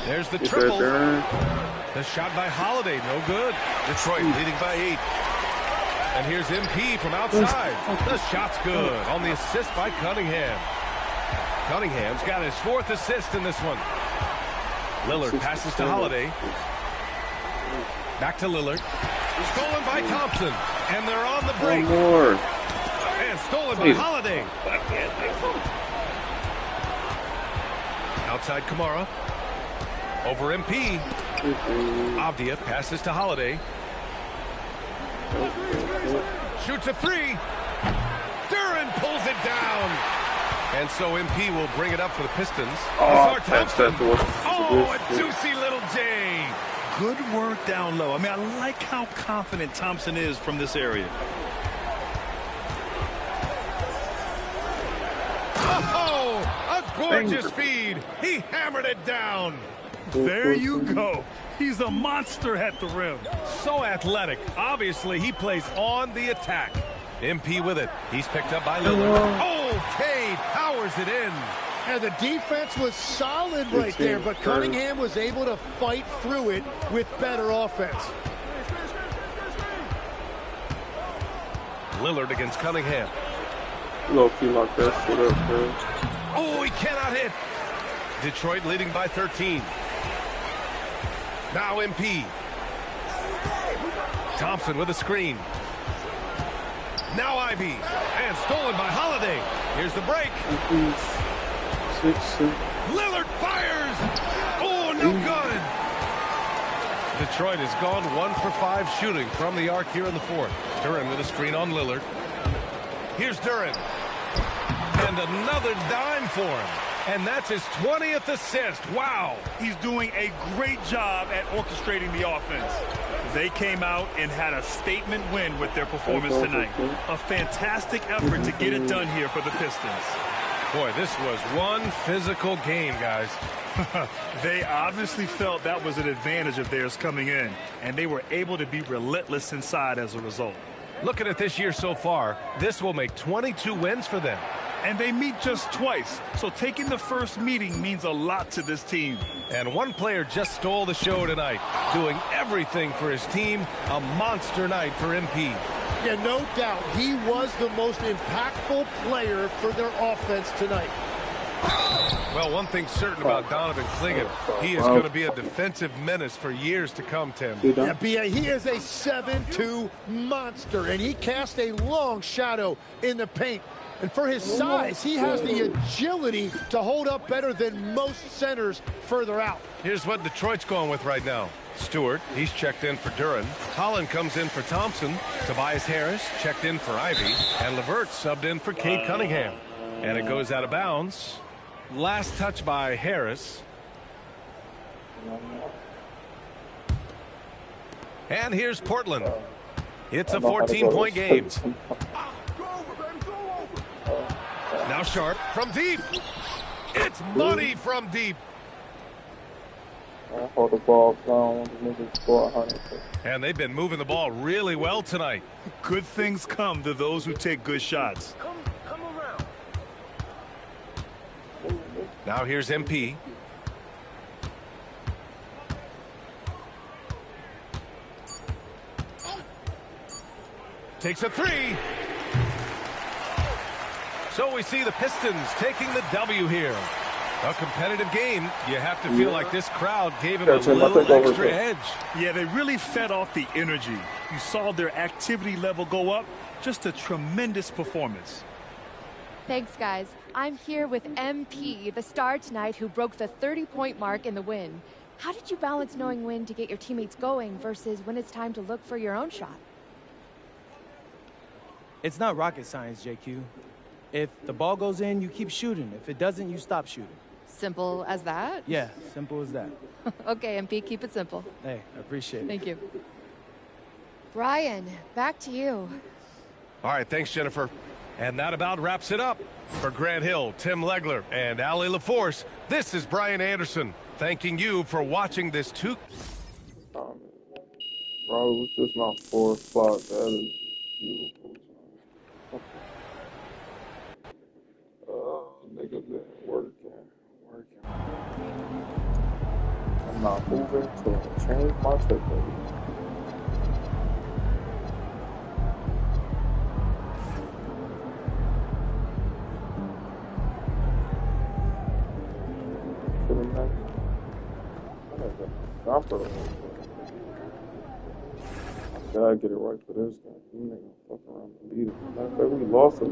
There's the triple. The shot by Holiday, no good. Detroit leading by 8. And here's MP from outside. The shot's good on the assist by Cunningham. Cunningham's got his 4th assist in this one. Lillard passes to Holiday. Back to Lillard. Stolen by Thompson. And they're on the break. One more. And stolen by Holiday. Outside Kamara. Over MP. Avdia passes to Holiday. Shoots a 3. Duren pulls it down. And so MP will bring it up for the Pistons. Oh, a juicy little J. Good work down low. I mean, I like how confident Thompson is from this area. Oh, a gorgeous feed. He hammered it down. There you go. He's a monster at the rim. So athletic. Obviously, he plays on the attack. MP with it. He's picked up by Lillard. Oh, Cade powers it in. And the defense was solid right there, but Cunningham was able to fight through it with better offense. Lillard against Cunningham. Low-key lock that shit up, bro. Oh, he cannot hit. Detroit leading by 13. Now MP. Thompson with a screen. Now Ivy. And stolen by Holiday. Here's the break. Lillard fires. Oh, no good. Detroit has gone 1 for 5 shooting from the arc here in the 4th. Duren with a screen on Lillard. Here's Duren. And another dime for him. And that's his 20th assist. Wow. He's doing a great job at orchestrating the offense. They came out and had a statement win with their performance tonight. A fantastic effort to get it done here for the Pistons. Boy, this was one physical game, guys. They obviously felt that was an advantage of theirs coming in, and they were able to be relentless inside as a result. Looking at this year so far, this will make 22 wins for them. And they meet just twice, so taking the first meeting means a lot to this team. And one player just stole the show tonight, doing everything for his team. A monster night for MP. Yeah, no doubt. He was the most impactful player for their offense tonight. Well, one thing's certain about Donovan Clingan. He is going to be a defensive menace for years to come, Tim. Yeah, B.A., he is a 7'2" monster, and he casts a long shadow in the paint. And for his size, he has the agility to hold up better than most centers further out. Here's what Detroit's going with right now. Stewart, he's checked in for Duran. Holland comes in for Thompson. Tobias Harris checked in for Ivy. And LeVert subbed in for Cade Cunningham. And it goes out of bounds. Last touch by Harris. And here's Portland. It's a 14-point game. Now Sharp from deep. It's money from deep. Hold the ball down. Score 100. And they've been moving the ball really well tonight. Good things come to those who take good shots. Come around. Now here's MP. Takes a three. So we see the Pistons taking the W here. A competitive game. You have to feel like this crowd gave him a little extra edge. Yeah, they really fed off the energy. You saw their activity level go up. Just a tremendous performance. Thanks, guys. I'm here with MP, the star tonight who broke the 30-point mark in the win. How did you balance knowing when to get your teammates going versus when it's time to look for your own shot? It's not rocket science, JQ. If the ball goes in, you keep shooting. If it doesn't, you stop shooting. Simple as that? Yeah, simple as that. Okay, MP, keep it simple. Hey, I appreciate it. Thank you. Brian, back to you. All right, thanks, Jennifer. And that about wraps it up. For Grant Hill, Tim Legler, and Allie LaForce, this is Brian Anderson, thanking you for watching this Bro, it was just my fourth spot. That is beautiful. Niggas been working. I'm not moving to change my ticket. To the next. I gotta get it right for this guy. You nigga fuck around and beat it. Matter of fact, we lost it.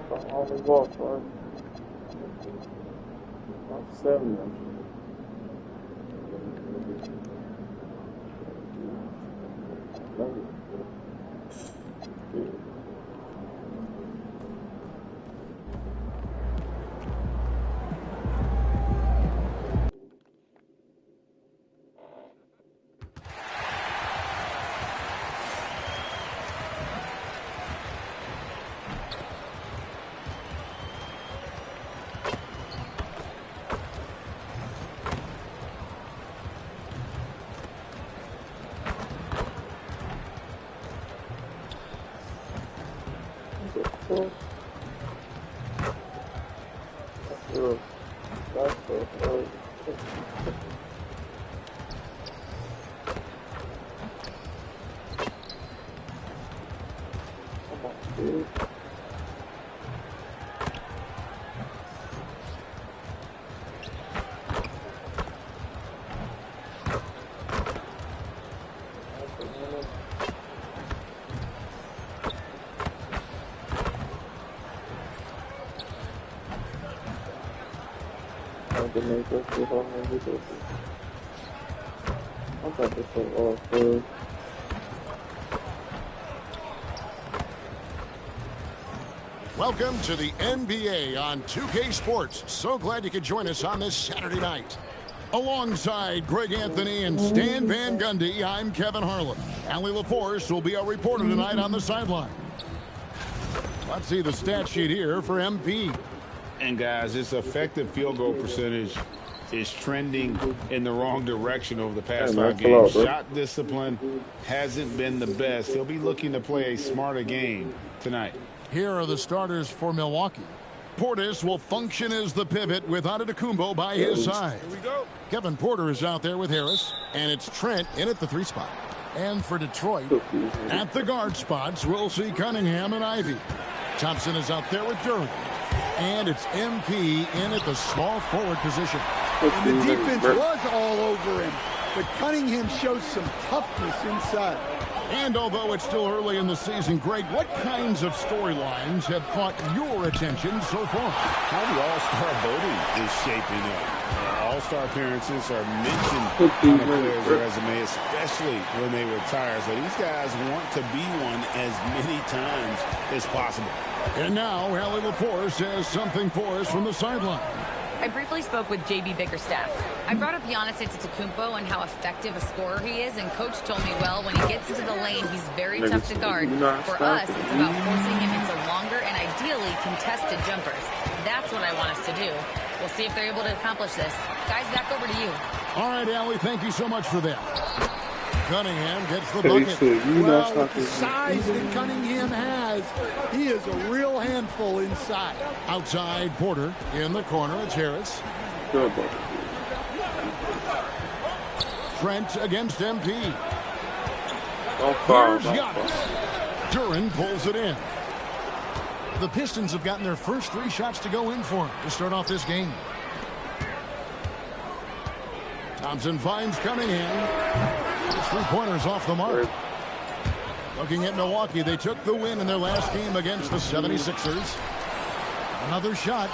I only lost, right? Not 70. I got this shit off, dude. Welcome to the NBA on 2K Sports. So glad you could join us on this Saturday night. Alongside Greg Anthony and Stan Van Gundy, I'm Kevin Harlan. Allie LaForce will be our reporter tonight on the sideline. Let's see the stat sheet here for MP. And guys, this effective field goal percentage is trending in the wrong direction over the past 5 games. Shot discipline hasn't been the best. He'll be looking to play a smarter game tonight. Here are the starters for Milwaukee. Portis will function as the pivot with Antetokounmpo by his side. Here we go. Kevin Porter is out there with Harris, and it's Trent in at the 3 spot. And for Detroit, at the guard spots, we'll see Cunningham and Ivy. Thompson is out there with Durant. And it's MP in at the small forward position. And the defense was all over him, but Cunningham shows some toughness inside. And although it's still early in the season, Greg, what kinds of storylines have caught your attention so far? How the All-Star voting is shaping up. All-Star appearances are mentioned on a player's resume, especially when they retire. So these guys want to be one as many times as possible. And now, Allie LaForce has something for us from the sideline. I briefly spoke with J.B. Bickerstaff. I brought up Giannis Antetokounmpo and how effective a scorer he is, and Coach told me, well, when he gets into the lane, he's very tough to guard. For us, it's about forcing him into longer and ideally contested jumpers. That's what I want us to do. We'll see if they're able to accomplish this. Guys, back over to you. All right, Allie, thank you so much for that. Cunningham gets the bucket. Well, with the size that Cunningham has, he is a real handful inside. Outside, Porter. In the corner, it's Harris. Trent against MP. Here's Giannis. Durant pulls it in. The Pistons have gotten their first 3 shots to go in for him to start off this game. Thompson finds Cunningham. 3-pointers off the mark. Looking at Milwaukee, they took the win in their last game against the 76ers. Another shot.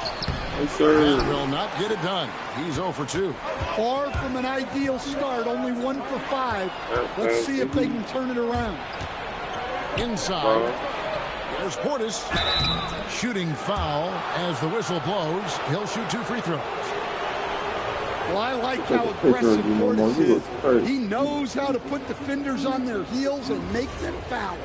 That will not get it done. He's 0 for 2. Far from an ideal start, only 1 for 5. Let's see if they can turn it around. Inside. There's Portis. Shooting foul as the whistle blows. He'll shoot 2 free throws. Well, I like how aggressive Portis is. He knows how to put defenders on their heels and make them foul.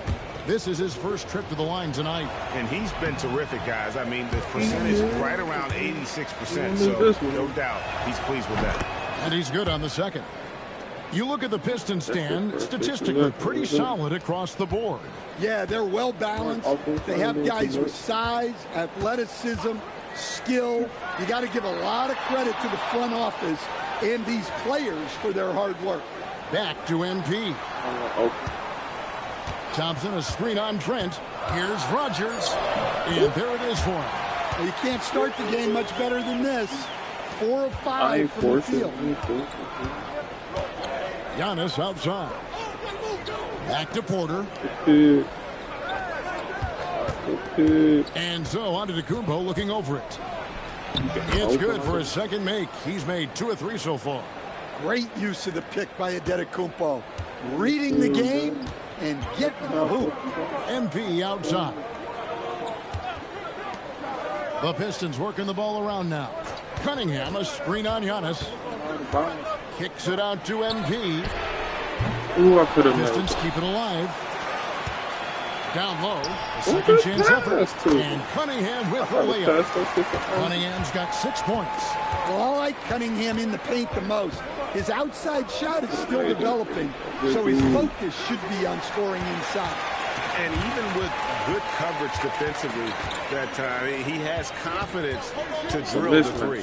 This is his first trip to the line tonight. And he's been terrific, guys. I mean, the percentage is right around 86%, so no doubt he's pleased with that. And he's good on the second. You look at the Pistons stand, statistically pretty solid across the board. Yeah, they're well balanced. They have guys with size, athleticism, skill. You got to give a lot of credit to the front office and these players for their hard work. Back to MP. Thompson, a screen on Trent. Here's Rodgers. And there it is for him. Well, you can't start the game much better than this. 4 of 5 from the field. Giannis outside. Back to Porter. And so Antetokounmpo looking over it. It's good for his second make. He's made 2 of 3 so far. Great use of the pick by Antetokounmpo. Reading the game and getting the hoop. MP outside. The Pistons working the ball around now. Cunningham, a screen on Giannis. Kicks it out to MP. Pistons keep it alive. Down low, a second chance effort, and Cunningham with the layup. Cunningham's got 6 points. Well, I like Cunningham in the paint the most. His outside shot is still developing, so his focus should be on scoring inside. And even with good coverage defensively that time, he has confidence to drill the 3.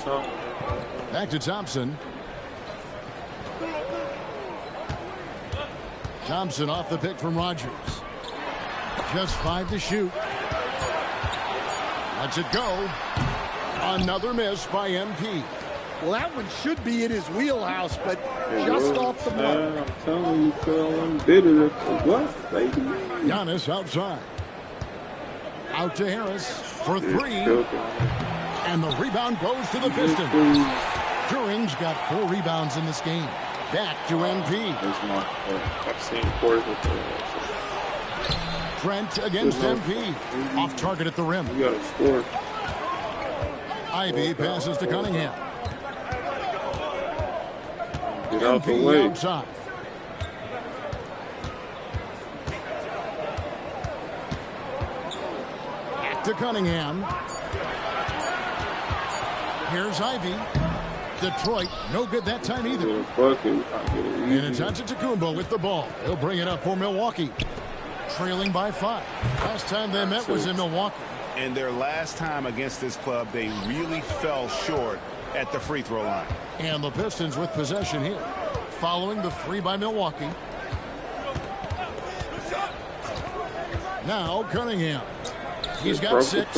Back to Thompson. Thompson off the pick from Rodgers. Just 5 to shoot. Lets it go. Another miss by MP. Well, that one should be in his wheelhouse, but just off the mark. I'm telling you, Phil, I'm bitter. What, baby? Giannis outside. Out to Harris for 3. And the rebound goes to the Pistons. Duran's got 4 rebounds in this game. Back to MP. I've seen Porter before. Trent against MP. Off target at the rim. You gotta score. Ivy passes to Cunningham. Get out the MP way. outside. Back to Cunningham. Here's Ivy. Detroit, no good that time either. And it's Antetokounmpo with the ball. He'll bring it up for Milwaukee. Trailing by 5. Last time they met was in Milwaukee. And their last time against this club, they really fell short at the free throw line. And the Pistons with possession here. Following the 3 by Milwaukee. Now Cunningham. He's got 6.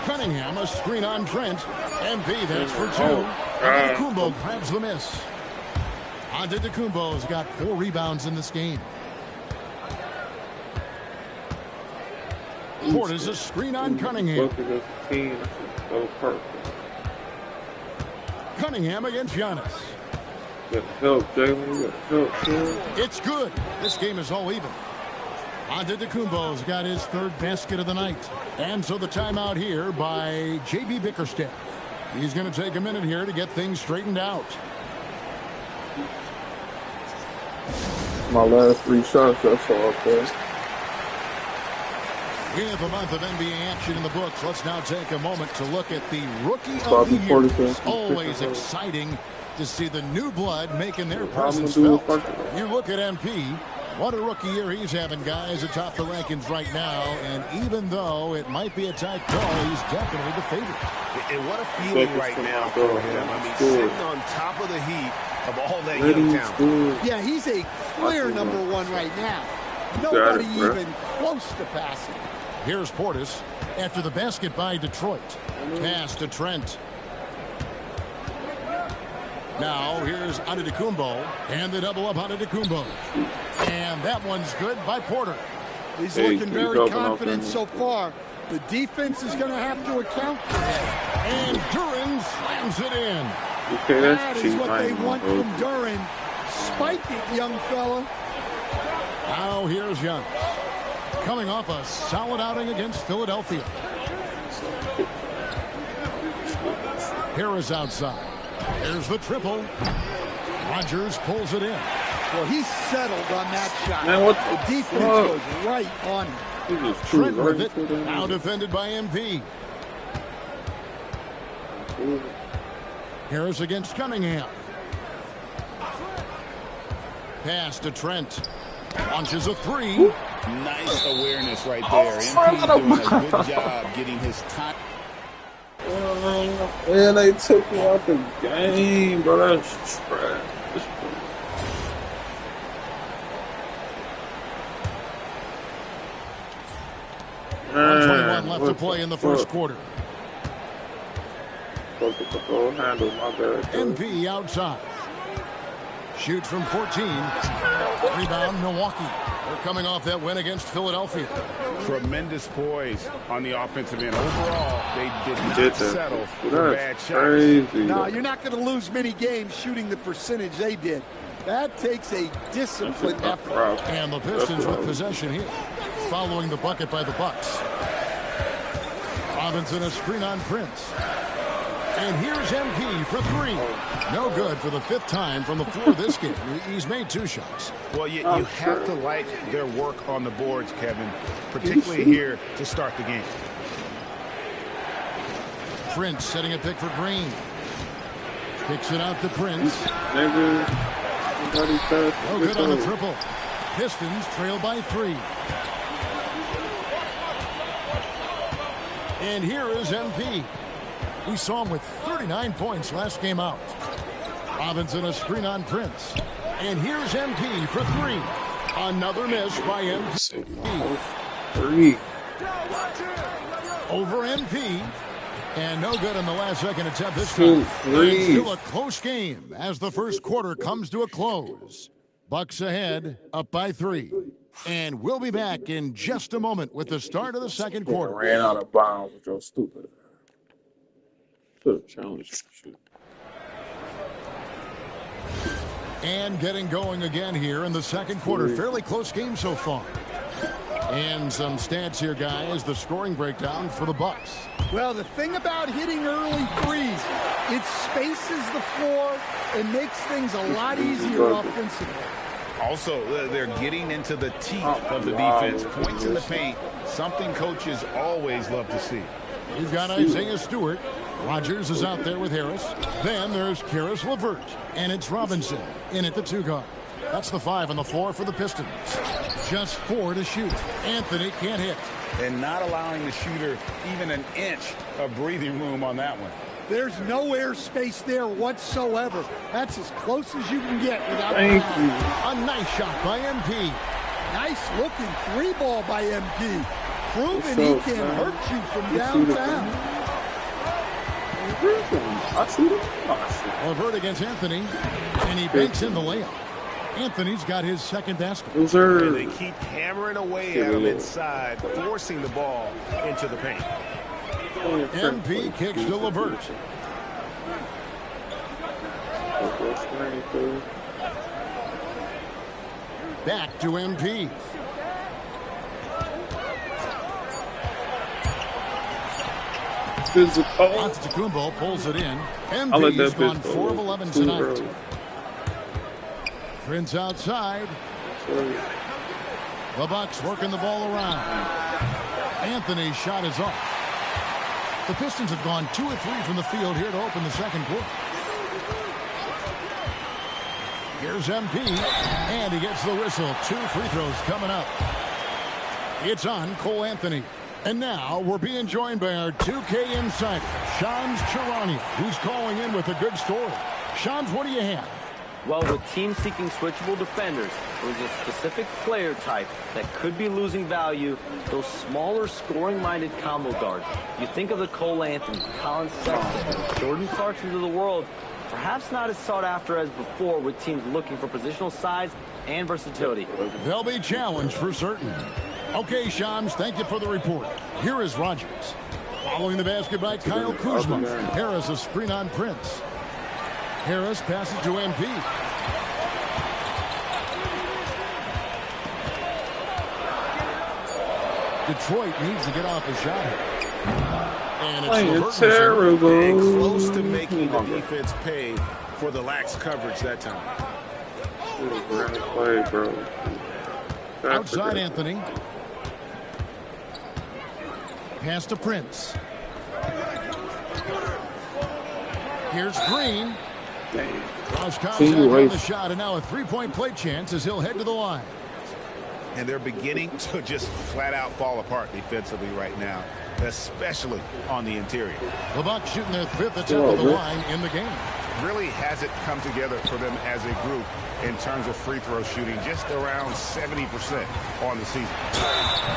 Cunningham, a screen on Trent. MP, that's for 2. Antetokounmpo grabs the miss. Antetokounmpo's got 4 rebounds in this game. Portis, a screen on Cunningham. Cunningham against Giannis. Help, Jalen. Help. It's good. This game is all even. Antetokounmpo's got his 3rd basket of the night. And so the timeout here by J.B. Bickerstaff. He's going to take a minute here to get things straightened out. My last 3 shots, that's all up there. With a month of NBA action in the books, let's now take a moment to look at the Rookie of the Year. It's always exciting to see the new blood making their presence felt. You look at MP. What a rookie year he's having, guys, atop the rankings right now. And even though it might be a tight call, he's definitely the favorite. And what a feeling right now for him. I mean, sitting on top of the heap of all that young talent. Yeah, he's a clear number 1 right now. Nobody even close to passing. Here's Portis after the basket by Detroit. Pass to Trent. Now here's Antetokounmpo, and the double up Antetokounmpo. And that one's good by Porter. He's looking very confident so far. The defense is going to have to account for that. And Duran slams it in. That is what they want from Duran. Spike it, young fella. Now here's Giannis. Coming off a solid outing against Philadelphia. Harris outside. There's the triple. Rodgers pulls it in. Well, he's settled on that shot. Man, what the defense goes right on him. Trent with it. Now defended by MP. Harris against Cunningham. Pass to Trent. Launches a 3. Nice awareness right there. MP doing a good job getting his time. Man, they took me out the game, bro. That's trash. 1:21 left to play in the first quarter. MP outside. Shoots from 14. Rebound, Milwaukee. They're coming off that win against Philadelphia. Tremendous poise on the offensive end. Overall, they did not settle for bad shots. No, you're not going to lose many games shooting the percentage they did. That takes a disciplined effort. And the Pistons with possession here, following the bucket by the Bucks. Robinson a screen on Prince. And here's MP for 3. No good for the 5th time from the floor this game. He's made 2 shots. Well, you have to like their work on the boards, Kevin, particularly here to start the game. Prince setting a pick for Green. Kicks it out to Prince. No good on the triple. Pistons trail by 3. And here is MP. We saw him with 39 points last game out. Robinson a screen on Prince. And here's MP for 3. Another miss by MP. 3. Over MP. And no good on the last second attempt this time. It's still a close game as the first quarter comes to a close. Bucks ahead, up by 3. And we'll be back in just a moment with the start of the second quarter. Ran out of bounds with your stupid. Should have challenged shit. And getting going again here in the second quarter. Fairly close game so far. And some stats here, guys. The scoring breakdown for the Bucks. Well, the thing about hitting early threes, it spaces the floor and makes things a lot easier offensively. Also, they're getting into the teeth of the defense. Points in the paint, something coaches always love to see. You've got Isaiah Stewart. Rogers is out there with Harris. Then there's Karis LeVert. And it's Robinson in at the 2 guard. That's the 5 on the floor for the Pistons. Just 4 to shoot. Anthony can't hit. And not allowing the shooter even an inch of breathing room on that one. There's no airspace there whatsoever. That's as close as you can get without Thank foul. you. A nice shot by MP. Nice looking 3-ball by MP. Proving he can hurt you from I see them. LeVert against Anthony. And he banks in the layup. Anthony's got his second basket. And they keep hammering away at him inside, forcing the ball into the paint. MP kicks to LeVert. Back to MP. Antetokounmpo pulls it in. MP's gone 4 of 11 tonight. Prince outside. The Bucks working the ball around. Anthony's shot is off. The Pistons have gone 2 of 3 from the field here to open the second quarter. Here's MP, and he gets the whistle. 2 free throws coming up. It's on Cole Anthony. And now we're being joined by our 2K insider, Shams Charania, who's calling in with a good story. Shams, what do you have? Well, with teams seeking switchable defenders, there's a specific player type that could be losing value, those smaller scoring-minded combo guards. You think of the Cole Anthony, Colin Sexton, Jordan Clarksons of the world, perhaps not as sought after as before with teams looking for positional size and versatility. They'll be challenged for certain. Okay, Shams, thank you for the report. Here is Rogers. Following the basket by Kyle Kuzma. Harris a screen on Prince. Harris passes to MP. Detroit needs to get off a shot. And it's terrible. And close to making the defense pay for the lax coverage that time. Play, bro. Outside Anthony. Pass to Prince. Here's Green. Draws contact on the shot, and now a 3-point play chance as he'll head to the line. And they're beginning to just flat out fall apart defensively right now, especially on the interior. The Bucks shooting their 5th attempt at the line in the game. Really hasn't come together for them as a group in terms of free throw shooting, just around 70% on the season.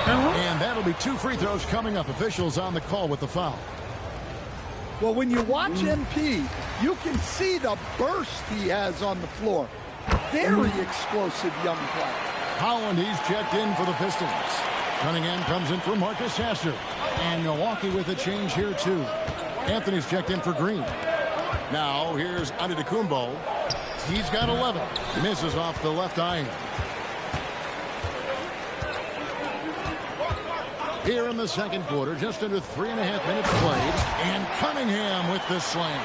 And that'll be 2 free throws coming up. Officials on the call with the foul. Well, when you watch MP, you can see the burst he has on the floor. Very explosive young player. Holland, he's checked in for the Pistons. Cunningham comes in for Marcus Sasser. And Milwaukee with a change here, too. Anthony's checked in for Green. Now, here's Antetokounmpo. He's got 11. Misses off the left iron. Here in the second quarter, just under 3.5 minutes played. And Cunningham with the slam.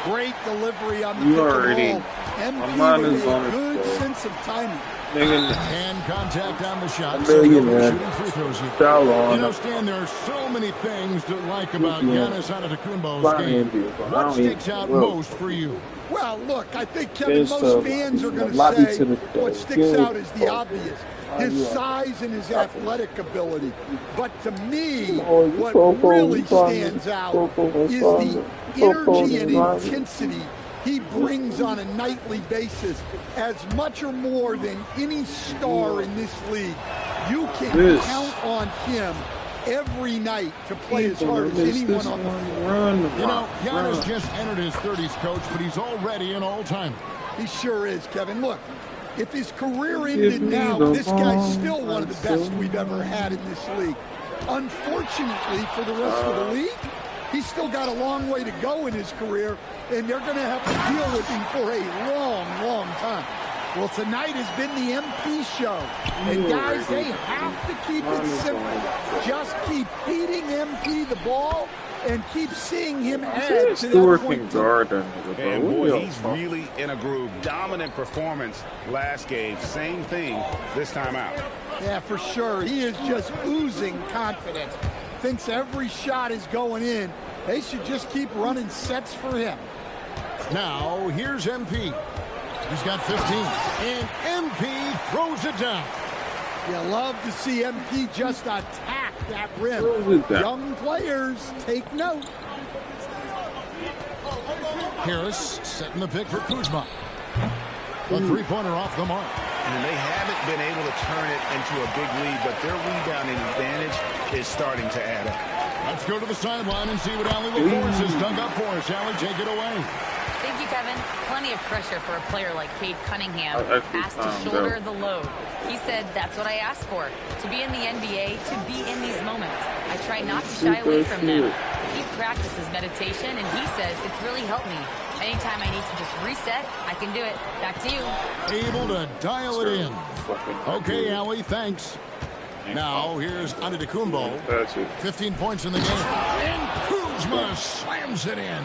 Great delivery on the pick and roll. MP with a good sense of timing. And contact on the shot. So shooting free throws here. You know, Stan, there are so many things to like about Giannis Antetokounmpo's game. What sticks out most for you? Well, look, I think, Kevin, most fans are going to say what sticks out is the obvious. His size and his athletic ability. But to me, what really stands out is the energy and intensity he brings on a nightly basis, as much or more than any star in this league. You can count on him every night to play as hard as anyone on the floor. You know, Giannis just entered his 30s, Coach, but he's already an all-timer. He sure is, Kevin. Look, if his career ended now, this guy's still one of the best we've ever had in this league. Unfortunately for the rest of the league, he's still got a long way to go in his career, and they're going to have to deal with him for a long, long time. Well, tonight has been the MP show. And guys, they have to keep it simple. Just keep feeding MP the ball and keep seeing him add to that point. And boy, he's really in a groove. Dominant performance last game. Same thing this time out. Yeah, for sure. He is just oozing confidence. Thinks every shot is going in. They should just keep running sets for him. Now, here's MP. He's got 15. And MP throws it down. You love to see MP just attack that rim. Young players, take note. Harris setting the pick for Kuzma. A three-pointer off the mark. And they haven't been able to turn it into a big lead, but their rebounding advantage is starting to add up. Let's go to the sideline and see what Allie LaForce has dug up for us. Allie, take it away. Thank you, Kevin. Plenty of pressure for a player like Cade Cunningham. Asked to shoulder the load. He said, that's what I asked for. To be in the NBA, to be in these moments. I try not to shy away from them. He practices meditation, and he says it's really helped me. Anytime I need to just reset, I can do it. Back to you. Able to dial it in. Okay, Allie, thanks. Now, here's Antetokounmpo. 15 points in the game. And Kuzma slams it in.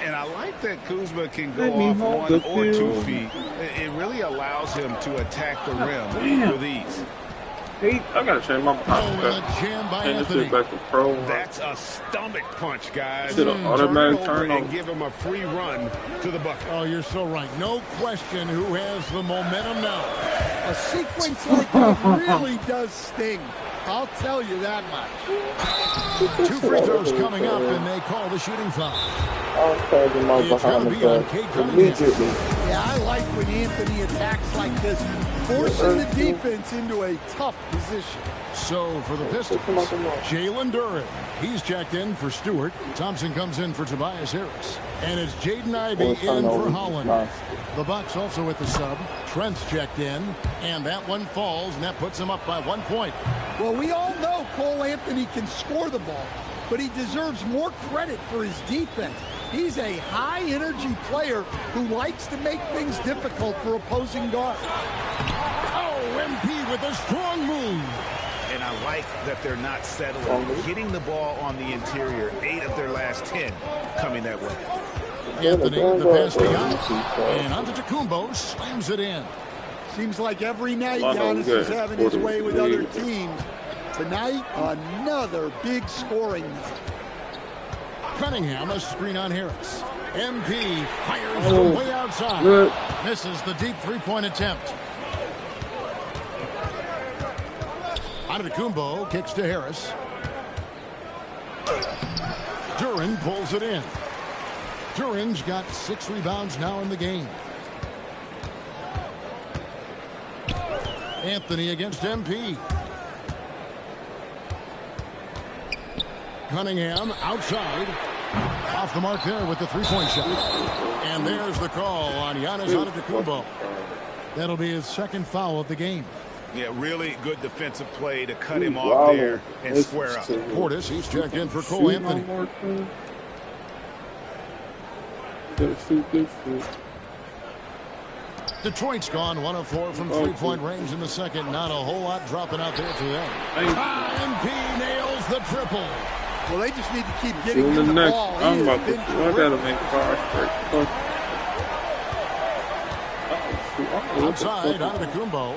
And I like that Kuzma can go off 1 or 2 feet. It really allows him to attack the rim with ease. I gotta change my jam by Anthony. That's a stomach punch, guys. Automatic turn and give him a free run to the bucket. Oh, you're so right. No question who has the momentum now. A sequence like that really does sting. I'll tell you that much. 2 free throws coming up, and they call the shooting foul. It's going to be on Cade Cunningham. Yeah, I like when Anthony attacks like this, forcing the defense into a tough position. So for the Pistons, Jalen Duren. He's checked in for Stewart. Thompson comes in for Tobias Harris. And it's Jaden Ivey in for Holland. The Bucks also with the sub. Trent's checked in. And that one falls, and that puts him up by 1 point. Well, we all know Cole Anthony can score the ball, but he deserves more credit for his defense. He's a high-energy player who likes to make things difficult for opposing guards. Oh, MP with a strong move. And I like that they're not settling. Getting the ball on the interior, 8 of their last 10 coming that way. Anthony, the pass to Giannis. And Antetokounmpo slams it in. Seems like every night Giannis is having his way with other teams. Tonight, another big scoring night. Cunningham, a screen on Harris. MP fires from way outside. Misses the deep three-point attempt. Antetokounmpo kicks to Harris. Duren pulls it in. Duren's got 6 rebounds now in the game. Anthony against MP. Cunningham outside. Off the mark there with the three-point shot. And there's the call on Giannis Antetokounmpo. That'll be his 2nd foul of the game. Yeah, really good defensive play to cut him off there and square up. Portis, he's checked in for Cole Anthony. Detroit's gone 1 of 4 from three-point range in the second. Not a whole lot dropping out there for them. MP nails the triple. Well, they just need to keep getting him the ball. I gotta make 5 straight. Outside, Antetokounmpo.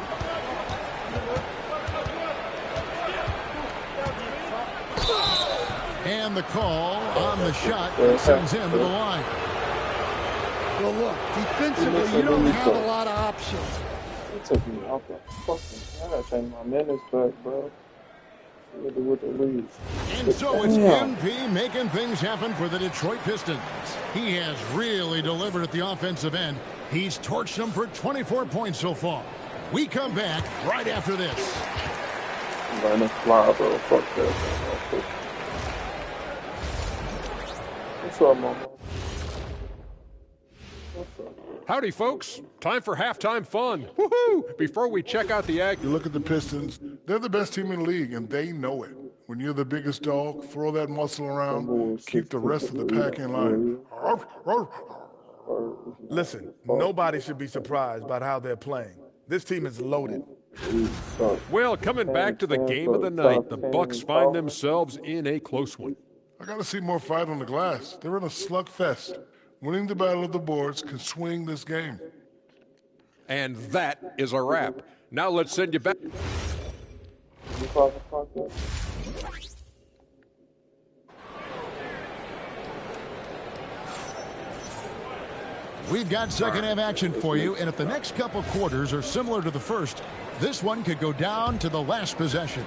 And the call on the shot that sends him to the line. Well, look, defensively, you don't have a lot of options. It took me off the fucking. I gotta change my minutes back, bro. With the leads. And so it's MP making things happen for the Detroit Pistons. He has really delivered at the offensive end. He's torched them for 24 points so far. We come back right after this. I'm gonna fly, bro. Fuck that. What's up, mama? Howdy, folks. Time for halftime fun. Woohoo! Before we check out the Ag... You look at the Pistons, they're the best team in the league, and they know it. When you're the biggest dog, throw that muscle around, keep the rest of the pack in line. Listen, nobody should be surprised by how they're playing. This team is loaded. Well, coming back to the game of the night, the Bucks find themselves in a close one. I got to see more fight on the glass. They're in a slugfest. Winning the battle of the boards can swing this game. And that is a wrap. Now let's send you back. We've got second half action for you, and if the next couple quarters are similar to the first, this one could go down to the last possession.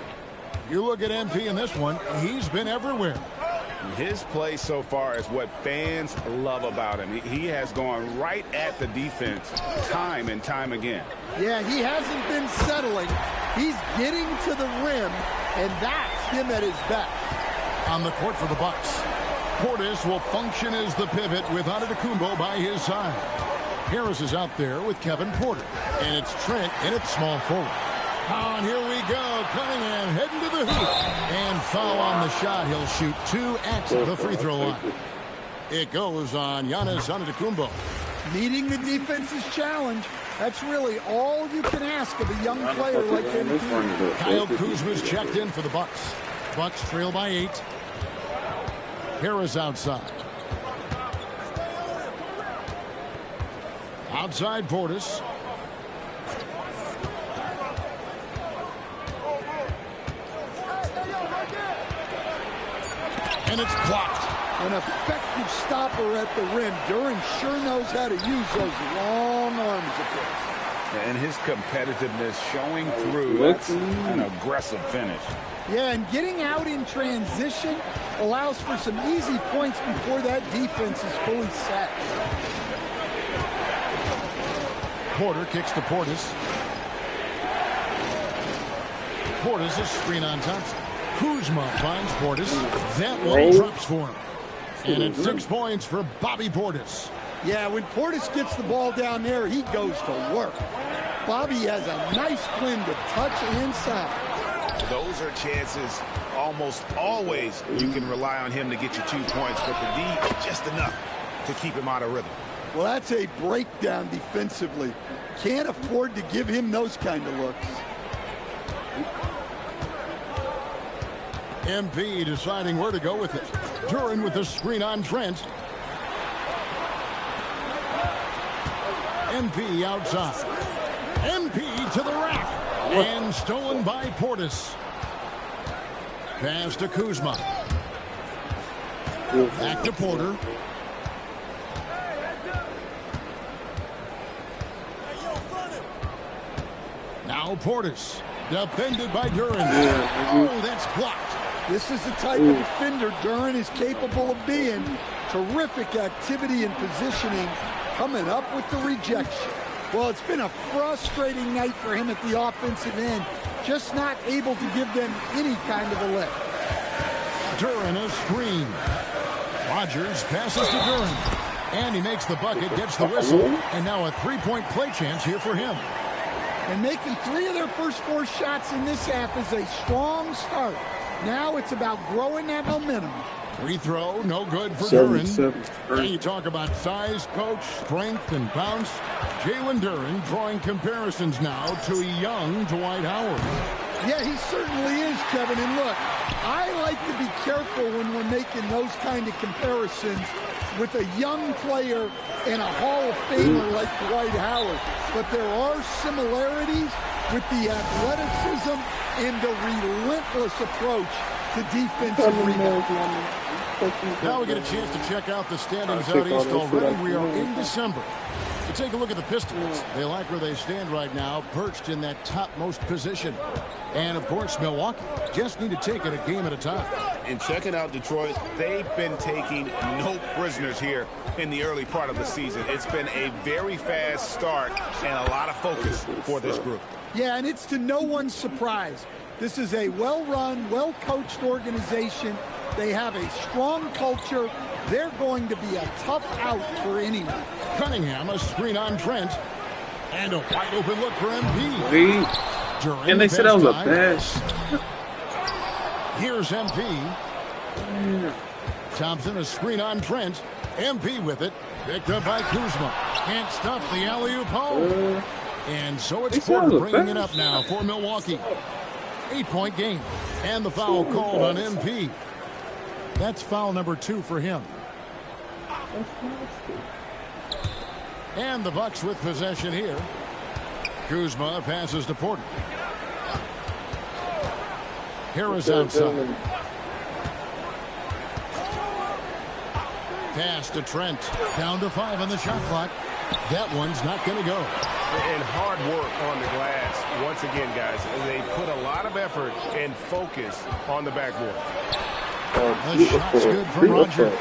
You look at MP in this one, he's been everywhere. His play so far is what fans love about him. He has gone right at the defense time and time again. Yeah, he hasn't been settling. He's getting to the rim, and that's him at his best. On the court for the Bucks, Portis will function as the pivot with Antetokounmpo by his side. Harris is out there with Kevin Porter, and it's Trent in its small forward. And here we go. Cunningham heading to the hoop. And foul on the shot. He'll shoot 2 at the free throw line. It goes on Giannis Antetokounmpo. Meeting the defense's challenge. That's really all you can ask of a young player like him. Kyle Kuzma's checked in for the Bucks. Bucks trail by 8. Harris outside. Outside Portis. And it's blocked. An effective stopper at the rim. Duran sure knows how to use those long arms of his. And his competitiveness showing through. That's an aggressive finish. Yeah, and getting out in transition allows for some easy points before that defense is fully set. Porter kicks to Portis. Portis is screen on Thompson. Kuzma finds Portis. That one drops for him. And it's 6 points for Bobby Portis. Yeah, when Portis gets the ball down there, he goes to work. Bobby has a nice blend of touch inside. Those are chances almost always you can rely on him to get you 2 points, but the D just enough to keep him out of rhythm. Well, that's a breakdown defensively. Can't afford to give him those kind of looks. MP deciding where to go with it. Duran with the screen on Trent. MP outside. MP to the rack. And stolen by Portis. Pass to Kuzma. Back to Porter. Now Portis. Defended by Duran. Oh, that's blocked. This is the type of defender Duran is capable of being. Terrific activity and positioning, coming up with the rejection. Well, it's been a frustrating night for him at the offensive end. Just not able to give them any kind of a lift. Duran a screen. Rogers passes to Duran. And he makes the bucket, gets the whistle. And now a three-point play chance here for him. And making 3 of their first 4 shots in this half is a strong start. Now it's about growing that momentum. Free throw, no good for Duran. And you talk about size, coach, strength, and bounce. Jalen Duran drawing comparisons now to a young Dwight Howard. Yeah, he certainly is, Kevin. And look, I like to be careful when we're making those kind of comparisons with a young player and a Hall of Famer like Dwight Howard. But there are similarities with the athleticism and the relentless approach to defensive rebounding. Now we get a chance to check out the standings out east already. We are in December. To take a look at the Pistons. They like where they stand right now, perched in that topmost position. And, of course, Milwaukee just need to take it a game at a time. And checking out Detroit, they've been taking no prisoners here in the early part of the season. It's been a very fast start and a lot of focus for this group. Yeah, and it's to no one's surprise. This is a well-run, well-coached organization. They have a strong culture. They're going to be a tough out for anyone. Cunningham, a screen on Trent. And a wide open look for MP. And they said that was a bash. Here's MP. Thompson, a screen on Trent. MP with it. Picked up by Kuzma. Can't stuff the alley-oop home. And so it's Porter bringing it up now for Milwaukee. 8-point game. And the foul called on MP. That's foul number 2 for him. And the Bucks with possession here. Kuzma passes to Porter. Harris outside. Pass to Trent. Down to 5 on the shot clock. That one's not going to go. And hard work on the glass. Once again, guys, they put a lot of effort and focus on the backboard. The shot's good from Roger.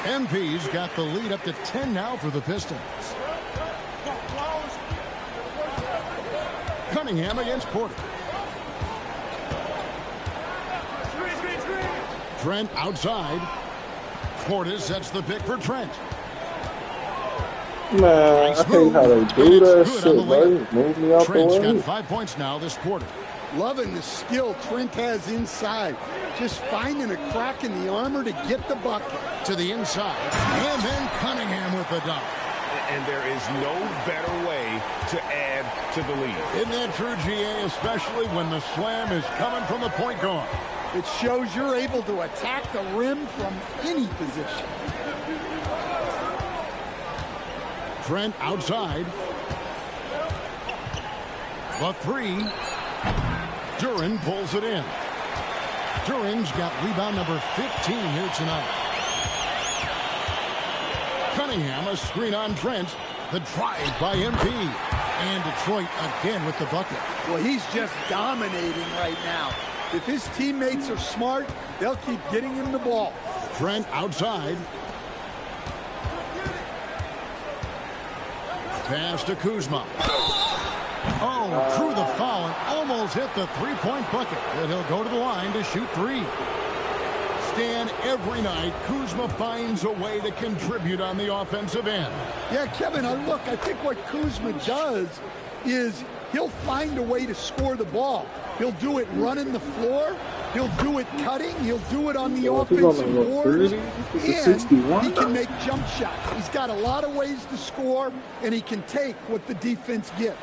MP's got the lead up to 10 now for the Pistons. Cunningham against Porter. Trent outside. Porter sets the pick for Trent. Man, I hate how they do that shit, right? Move me out the way. Trent's got 5 points now this quarter. Loving the skill Trent has inside. Just finding a crack in the armor to get the bucket. To the inside. And then Cunningham with the dunk. And there is no better way to add to the lead. Isn't that true, GA? Especially when the slam is coming from the point guard. It shows you're able to attack the rim from any position. Trent outside. The 3. Duran pulls it in. Duran's got rebound number 15 here tonight. Cunningham, a screen on Trent. The drive by MP. And Detroit again with the bucket. Well, he's just dominating right now. If his teammates are smart, they'll keep getting him the ball. Trent outside. Pass to Kuzma. Oh, through the foul and almost hit the three-point bucket. But he'll go to the line to shoot 3. Stan, every night, Kuzma finds a way to contribute on the offensive end. Yeah, Kevin, look, I think what Kuzma does is he'll find a way to score the ball. He'll do it running the floor. He'll do it cutting. He'll do it on the offensive boards. And he can make jump shots. He's got a lot of ways to score, and he can take what the defense gives.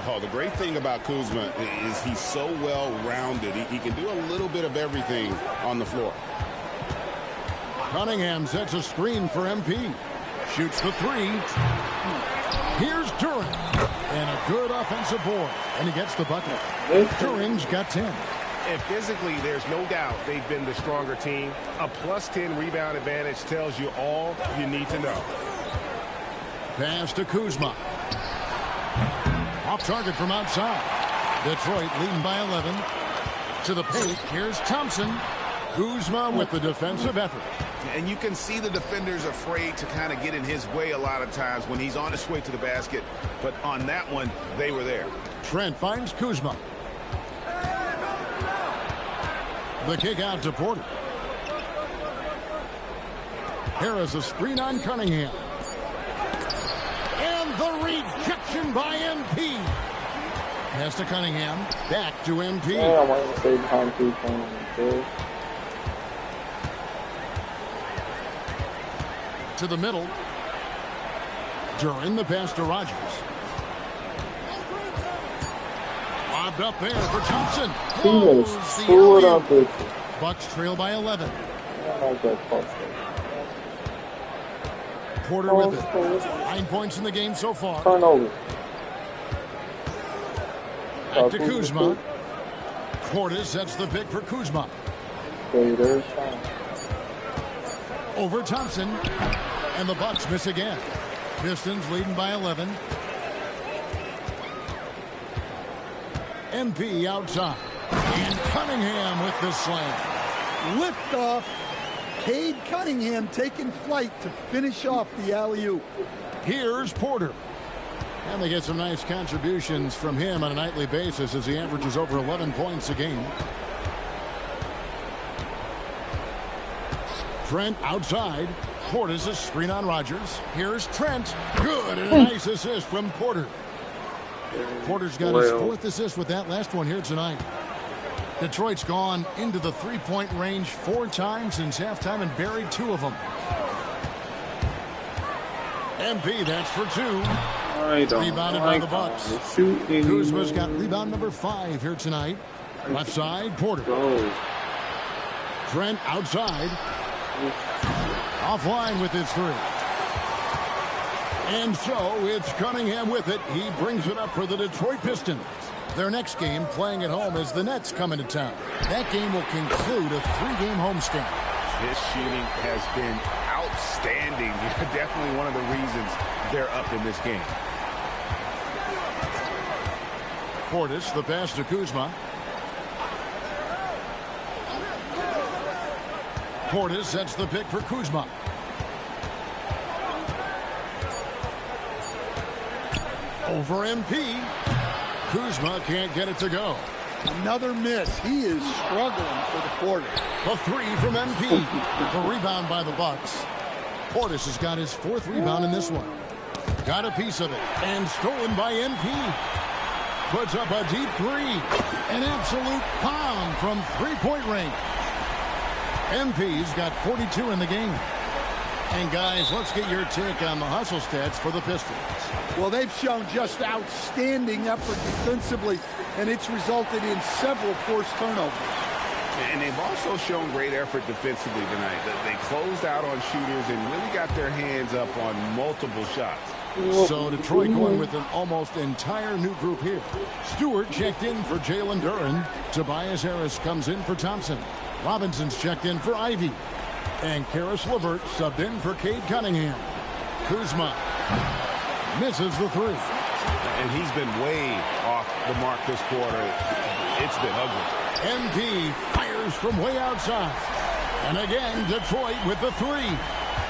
Oh, the great thing about Kuzma is he's so well-rounded. He can do a little bit of everything on the floor. Cunningham sets a screen for MP. Shoots the 3. Here's Duran. And a good offensive board. And he gets the bucket. Duran's got 10. And physically, there's no doubt they've been the stronger team. A +10 rebound advantage tells you all you need to know. Pass to Kuzma. Off target from outside. Detroit leading by 11. To the paint. Here's Thompson. Kuzma with the defensive effort. And you can see the defenders afraid to kind of get in his way a lot of times when he's on his way to the basket. But on that one, they were there. Trent finds Kuzma. The kick out to Porter. Harris a screen on Cunningham. And the rejection by MP. Pass to Cunningham. Back to MP. Yeah, I want to say concrete. To the middle. Duran the pass to Rogers. Lobbed up there for Thompson. Bucks trail by 11. Porter with it. 9 points in the game so far. Turnover. Back to Kuzma. Porter sets the pick for Kuzma. Over Thompson. And the Bucks miss again. Pistons leading by 11. MP outside. And Cunningham with the slam. Lift off. Cade Cunningham taking flight to finish off the alley-oop. Here's Porter. And they get some nice contributions from him on a nightly basis as he averages over 11 points a game. Trent outside. Porter's a screen on Rogers. Here's Trent. Good. And a nice assist from Porter. Porter's got his 4th assist with that last one here tonight. Detroit's gone into the three-point range 4 times since halftime and buried 2 of them. MP, that's for 2. I don't Rebounded by like the Bucks. the shooting. Kuzma's got rebound number 5 here tonight. Left side, Porter. Go. Trent outside. Offline with his 3. And so it's Cunningham with it. He brings it up for the Detroit Pistons. Their next game, playing at home, as the Nets come into town. That game will conclude a 3-game homestand. His shooting has been outstanding. Definitely one of the reasons they're up in this game. Portis, the pass to Kuzma. Portis sets the pick for Kuzma. Over MP. Kuzma can't get it to go. Another miss. He is struggling for the quarter. A 3 from MP. The rebound by the Bucks. Portis has got his 4th rebound in this one. Got a piece of it. And stolen by MP. Puts up a deep 3. An absolute pound from 3-point range. MP's got 42 in the game. And guys, let's get your take on the hustle stats for the Pistons. Well, they've shown just outstanding effort defensively, and it's resulted in several forced turnovers. And they've also shown great effort defensively tonight. They closed out on shooters and really got their hands up on multiple shots. So Detroit going with an almost entire new group here. Stewart checked in for Jalen Duren. Tobias Harris comes in for Thompson. Robinson's checked in for Ivy. And Karis LeVert subbed in for Cade Cunningham. Kuzma misses the 3. And he's been way off the mark this quarter. It's been ugly. MP fires from way outside. And again, Detroit with the 3.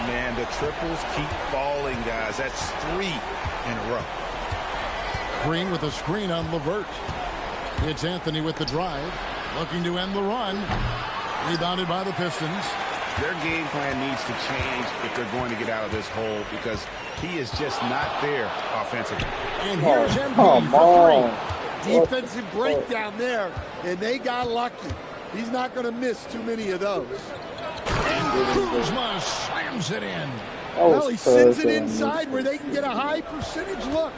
Man, the triples keep falling, guys. That's 3 in a row. Green with a screen on LeVert. It's Anthony with the drive. Looking to end the run. Rebounded by the Pistons. Their game plan needs to change if they're going to get out of this hole because he is just not there offensively. And here's MP for 3. Defensive breakdown there, and they got lucky. He's not going to miss too many of those. And Kuzma slams it in. Well, he sends it inside where they can get a high percentage look.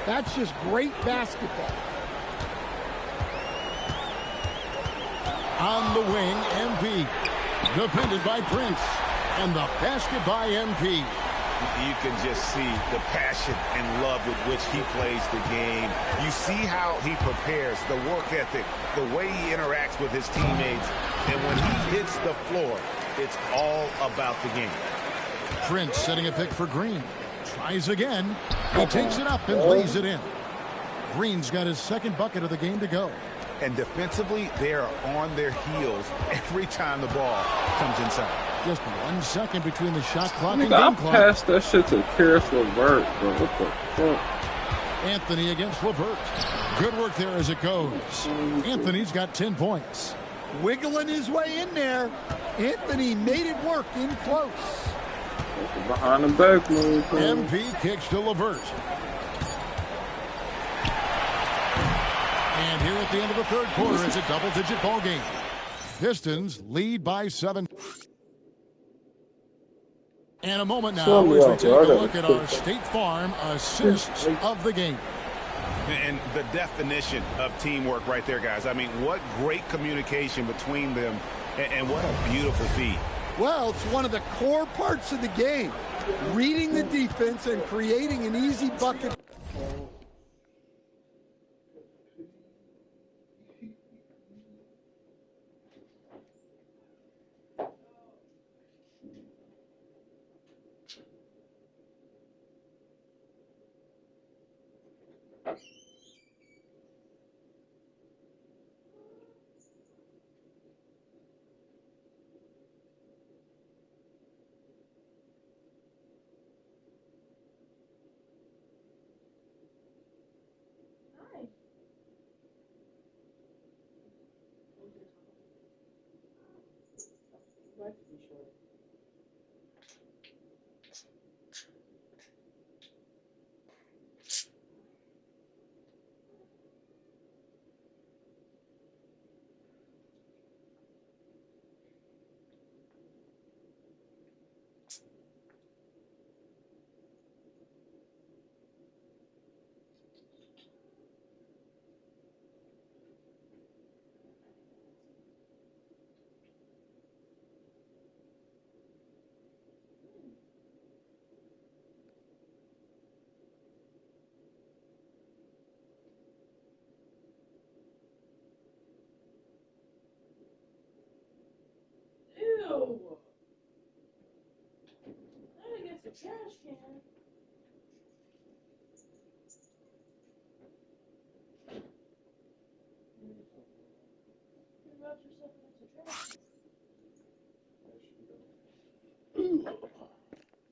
That's just great basketball. On the wing, MP. Defended by Prince. And the basket by MP. You can just see the passion and love with which he plays the game. You see how he prepares, the work ethic, the way he interacts with his teammates. And when he hits the floor, it's all about the game. Prince setting a pick for Green. Tries again. He takes it up and lays it in. Green's got his 2nd bucket of the game to go. And defensively, they are on their heels every time the ball comes inside. Just 1 second between the shot clock and I game clock. passed that shit to Karis LeVert, bro. What the fuck? Anthony against LeVert. Good work there as it goes. Anthony's got 10 points. Wiggling his way in there. Anthony made it work in close. Behind the back move. MP kicks to LeVert. And here at the end of the 3rd quarter, it's a double-digit ball game. Pistons lead by 7. And a moment now as we take a look at our State Farm assists of the game. And the definition of teamwork right there, guys. I mean, what great communication between them, and what a beautiful feed. Well, it's one of the core parts of the game. Reading the defense and creating an easy bucket.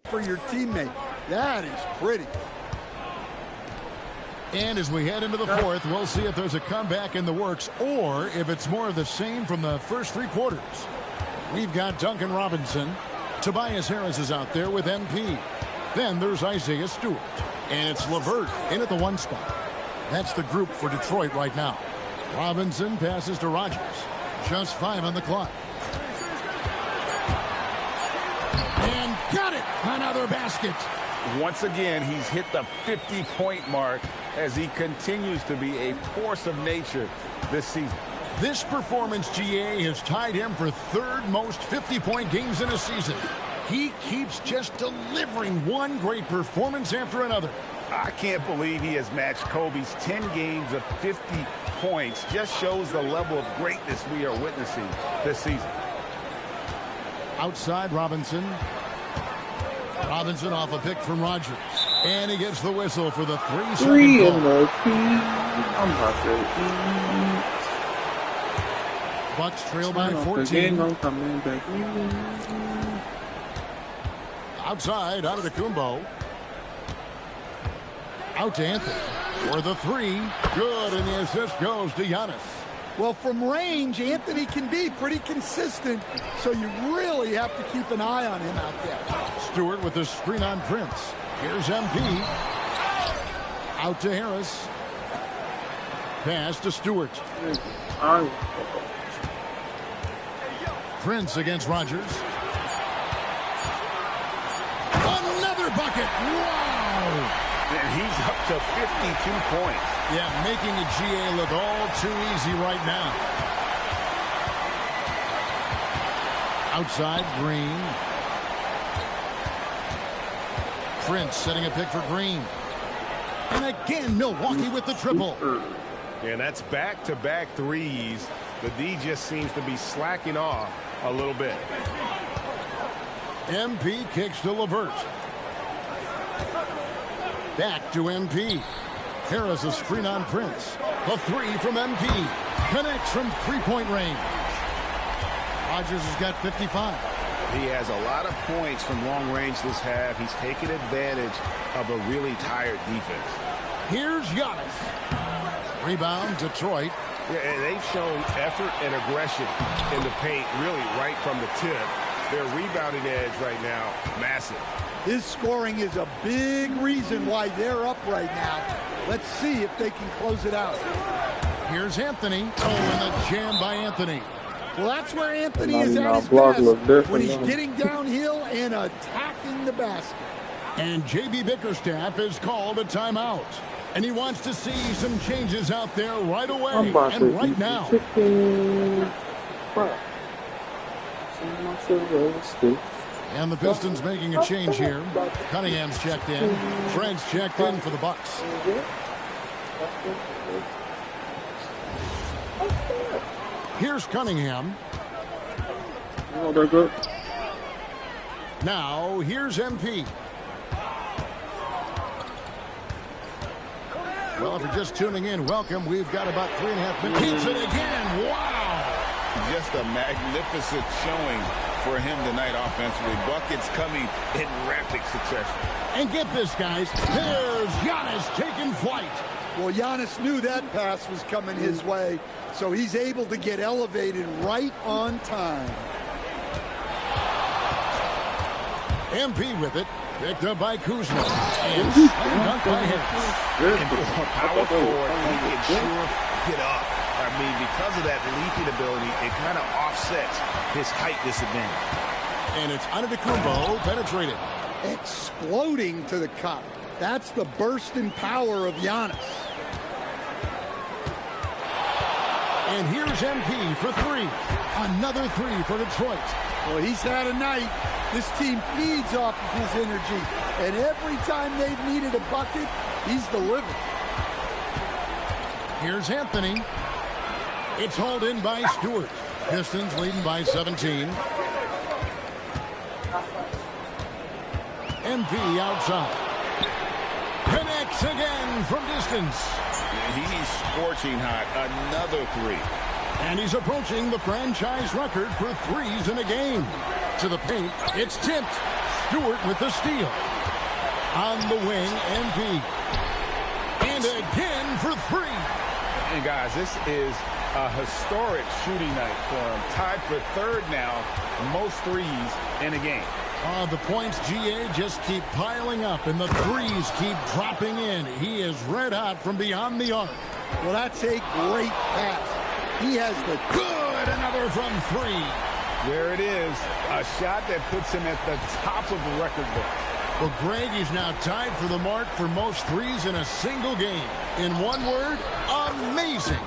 For your teammate. That is pretty. And as we head into the fourth, we'll see if there's a comeback in the works or if it's more of the same from the first 3 quarters. We've got Duncan Robinson. Tobias Harris is out there with MP. Then there's Isaiah Stewart. And it's LeVert in at the 1 spot. That's the group for Detroit right now. Robinson passes to Rogers. Just 5 on the clock. And got it! Another basket. Once again, he's hit the 50-point mark as he continues to be a force of nature this season. This performance, GA, has tied him for 3rd most 50-point games in a season. He keeps just delivering one great performance after another. I can't believe he has matched Kobe's 10 games of 50 points. Just shows the level of greatness we are witnessing this season. Outside Robinson. Robinson off a pick from Rogers. And he gets the whistle for the 3-second call. Bucks trail by 14. Outside, out of the Kumbo. Out to Anthony for the 3. Good, and the assist goes to Giannis. Well, from range, Anthony can be pretty consistent, so you really have to keep an eye on him out there. Stewart with the screen on Prince. Here's MP. Out to Harris. Pass to Stewart. Prince against Rogers. Another bucket. Wow! And he's up to 52 points. Yeah, making a GA look all too easy right now. Outside, Green. Prince setting a pick for Green. And again, Milwaukee with the triple. And that's back-to-back threes. The D just seems to be slacking off a little bit. MP kicks to LeVert. Back to MP. Harris a screen on Prince. The 3 from MP. Connects from 3-point range. Rogers has got 55. He has a lot of points from long range this half. He's taken advantage of a really tired defense. Here's Giannis. Rebound, Detroit. Yeah, and they've shown effort and aggression in the paint really right from the tip. Their rebounding edge right now, massive. His scoring is a big reason why they're up right now. Let's see if they can close it out. Here's Anthony. Oh, and a jam by Anthony. Well, that's where Anthony is at his best, when he's getting downhill and attacking the basket. And JB Bickerstaff has called a timeout. And he wants to see some changes out there right away and right now. And the Pistons making a change here. Cunningham's checked in. Fred's checked in for the Bucks. Here's Cunningham. Oh, they're good. Now, here's MP. Well, if you're just tuning in, welcome. We've got about 3.5 minutes. Hits it again. Wow. Just a magnificent showing for him tonight offensively. Buckets coming in rapid succession. And get this, guys. There's Giannis taking flight. Well, Giannis knew that pass was coming his way, so he's able to get elevated right on time. MP with it. Picked up by Kuzma. And dunked by Harris. And for a power forward, he can sure get up. I mean, because of that leaping ability, it kind of offsets his height disadvantage. And it's Antetokounmpo penetrated. Exploding to the cup. That's the burst in power of Giannis. And here's MP for 3. Another 3 for Detroit. Well, he's had a night. This team feeds off of his energy. And every time they've needed a bucket, he's delivered. Here's Anthony. It's hauled in by Stewart. Pistons leading by 17. MP outside. Connects again from distance. He's scorching hot. Another three. And he's approaching the franchise record for threes in a game. To the paint, it's tipped. Stewart with the steal. On the wing, MP. And again for three. And guys, this is a historic shooting night for him. Tied for third now, most threes in a game. The points, GA, just keep piling up, and the threes keep dropping in. He is red hot from beyond the arc. Well, that's a great pass. He has the good. Another from three. There it is. A shot that puts him at the top of the record book. Well, Greg, he's now tied for the mark for most threes in a single game. In one word, amazing.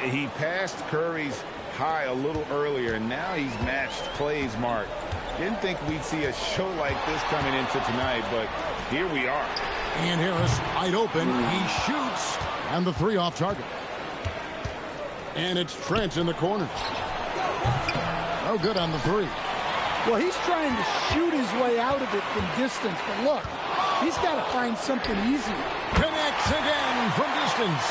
He passed Curry's high a little earlier, and now he's matched Clay's mark. Didn't think we'd see a show like this coming into tonight, but here we are. And Harris wide open. He shoots, and the three off target. And it's Trent in the corner. No good on the three. Well, he's trying to shoot his way out of it from distance, but look, he's got to find something easy. Connects again from distance.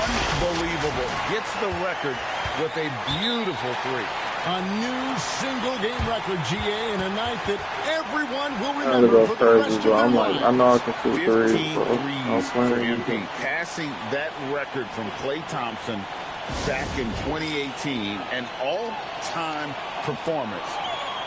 Unbelievable. Gets the record with a beautiful three. A new single-game record, GA, in a night that everyone will remember for the rest of their life. I know I can shoot 15 threes for MP, passing that record from Klay Thompson back in 2018, an all-time performance.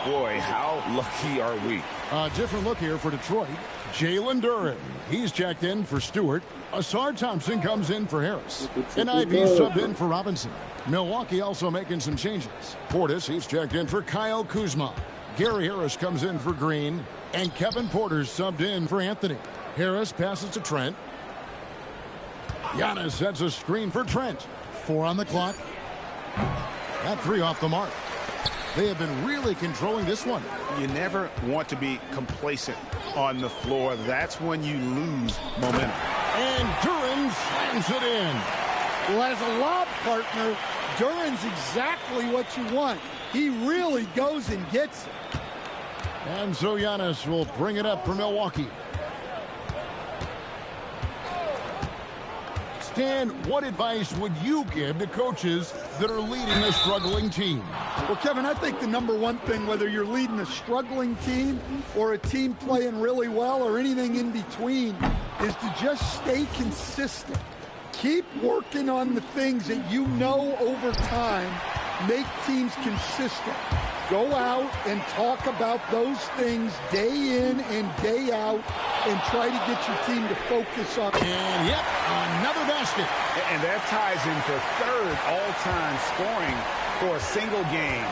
Boy, how lucky are we? A different look here for Detroit. Jalen Duren. He's checked in for Stewart. Asar Thompson comes in for Harris. And Ivy subbed in for Robinson. Milwaukee also making some changes. Portis, he's checked in for Kyle Kuzma. Gary Harris comes in for Green. And Kevin Porter subbed in for Anthony. Harris passes to Trent. Giannis sets a screen for Trent. 4 on the clock. That three off the mark. They have been really controlling this one. You never want to be complacent on the floor. That's when you lose momentum. And Duren slams it in. Well, as a lob partner, Duren's exactly what you want. He really goes and gets it. And so Giannis will bring it up for Milwaukee. Stan, what advice would you give to coaches that are leading a struggling team? Well, Kevin, I think the number one thing, whether you're leading a struggling team or a team playing really well or anything in between, is to just stay consistent. Keep working on the things that you know over time make teams consistent. Go out and talk about those things day in and day out and try to get your team to focus on. And yep, another basket. And that ties in for third all-time scoring for a single game.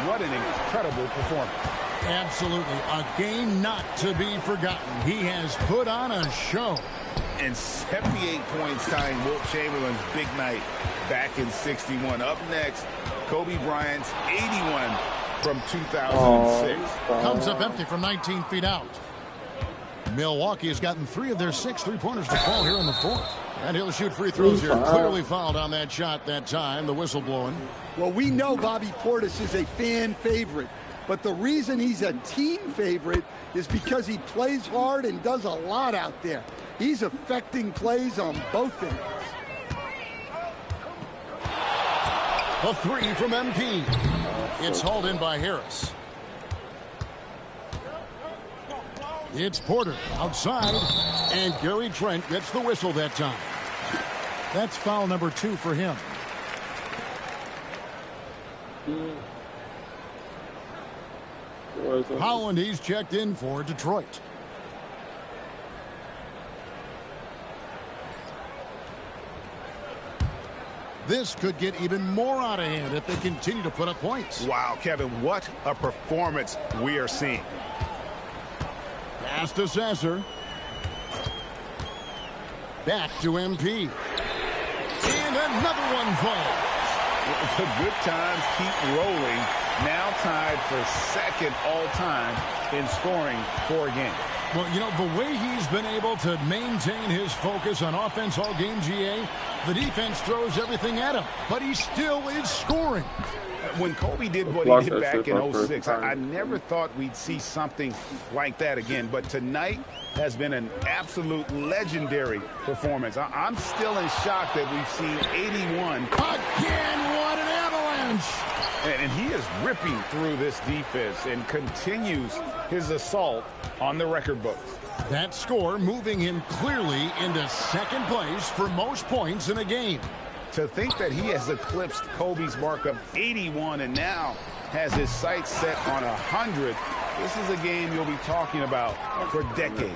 What an incredible performance. Absolutely. A game not to be forgotten. He has put on a show. And 78 points tying Wilt Chamberlain's big night back in '61. Up next, Kobe Bryant's 81 from 2006. Comes up empty from 19 feet out. Milwaukee has gotten 3 of their 6 three-pointers to fall here in the fourth. And he'll shoot free throws here. Clearly fouled on that shot that time. The whistle blowing. Well, we know Bobby Portis is a fan favorite. But the reason he's a team favorite is because he plays hard and does a lot out there. He's affecting plays on both ends. A three from MP. It's hauled in by Harris. It's Porter outside, and Gary Trent gets the whistle that time. That's foul number 2 for him. Holland, he's checked in for Detroit. This could get even more out of hand if they continue to put up points. Wow, Kevin, what a performance we are seeing. Pass to Sasser. Back to MP. And another one falls. The good times keep rolling. Now tied for second all-time in scoring for a game. Well, you know, the way he's been able to maintain his focus on offense all game, GA, the defense throws everything at him, but he still is scoring. When Kobe did what he did back in 06, I never thought we'd see something like that again. But tonight has been an absolute legendary performance. I'm still in shock that we've seen 81. Again, what an avalanche! And he is ripping through this defense and continues his assault on the record books. That score moving him clearly into second place for most points in a game. To think that he has eclipsed Kobe's mark of 81 and now has his sights set on 100, this is a game you'll be talking about for decades.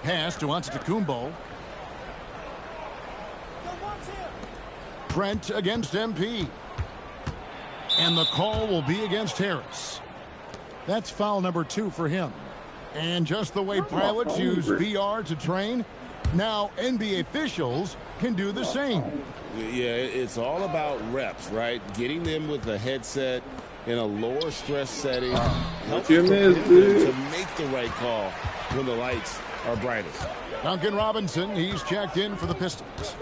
Pass to Antetokounmpo. Trent against MP. And the call will be against Harris. That's foul number 2 for him. And just the way pilots use VR to train, now NBA officials can do the same. Yeah, it's all about reps, right? Getting them with a headset in a lower stress setting helps to make the right call when the lights are brightest. Duncan Robinson, he's checked in for the Pistons.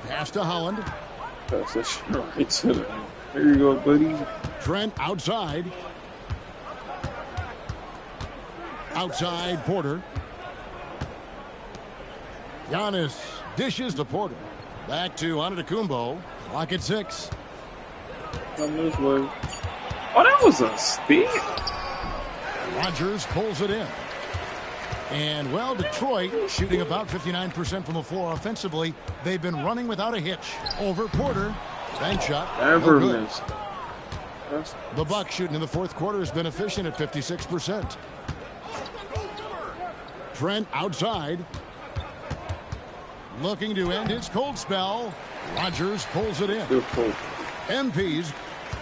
Pass to Holland. That's a straight. There you go, buddy. Trent outside. Outside Porter. Giannis dishes to Porter. Back to Antetokounmpo. Clock at 6. Come this way. Oh, that was a steal. Rodgers pulls it in. And, well, Detroit shooting about 59% from the floor offensively. They've been running without a hitch. Over Porter. Bank shot. Never missed. The Bucks shooting in the fourth quarter has been efficient at 56%. Trent outside. Looking to end his cold spell. Rodgers pulls it in. MPs.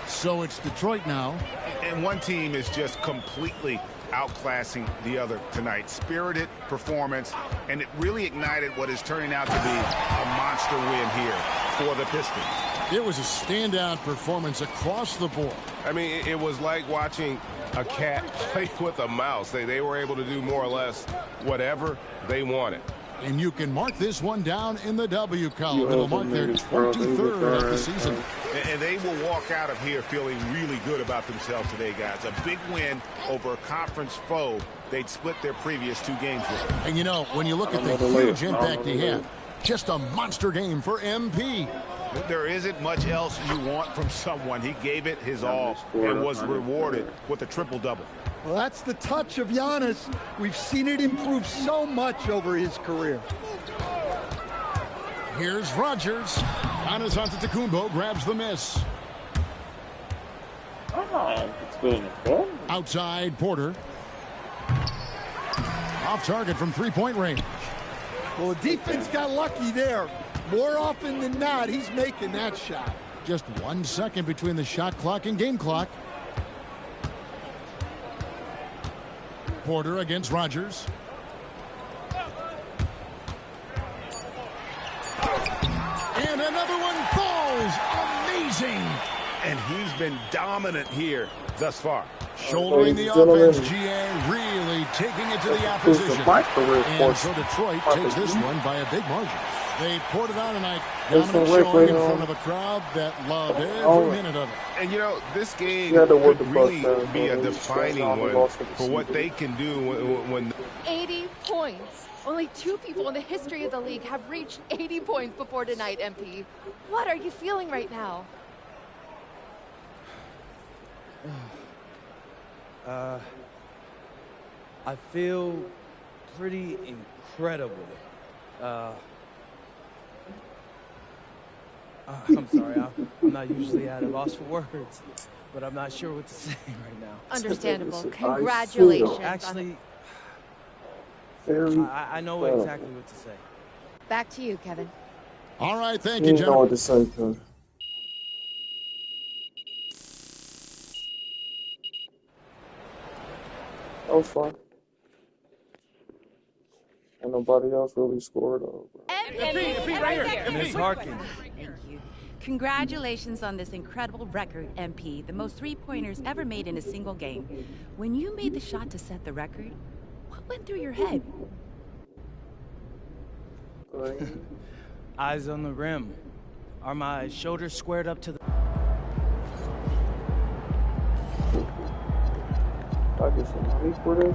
So it's Detroit now. And one team is just completely outclassing the other tonight. Spirited performance, and it really ignited what is turning out to be a monster win here for the Pistons. It was a standout performance across the board. I mean, it was like watching a cat play with a mouse. They were able to do more or less whatever they wanted. And you can mark this one down in the W column. It'll mark their 23rd of the season. And they will walk out of here feeling really good about themselves today, guys. A big win over a conference foe they'd split their previous 2 games with. And, you know, when you look at the huge impact he had, just a monster game for MP. There isn't much else you want from someone. He gave it his all and was rewarded with a triple-double. Well, that's the touch of Giannis. We've seen it improve so much over his career. Here's Rodgers. Giannis Antetokounmpo grabs the miss. Outside Porter. Off target from three-point range. Well, the defense got lucky there. More often than not, he's making that shot. Just 1 second between the shot clock and game clock. Porter against Rodgers. And another one falls. Amazing. And he's been dominant here thus far. Shouldering the offense, GA really taking it to the opposition. And so Detroit takes this one by a big margin. They poured it on tonight. Dominant showing in front of a crowd that loved every minute of it. And, you know, this game could really be a defining one for what they can do when 80 points. Only 2 people in the history of the league have reached 80 points before tonight, MP. What are you feeling right now? I feel pretty incredible. I'm sorry, I'm not usually at a loss for words, but I'm not sure what to say right now. Understandable. Congratulations. Actually, I know exactly what to say. Back to you, Kevin. All right, thank you, gentlemen. know what to say, Kevin. That was fun. And nobody else really scored over. Right here. Ms. Harkins. Thank you. Congratulations on this incredible record, MP. The most three-pointers ever made in a single game. When you made the shot to set the record, what went through your head? Eyes on the rim. Are my shoulders squared up to the... I get some money for this,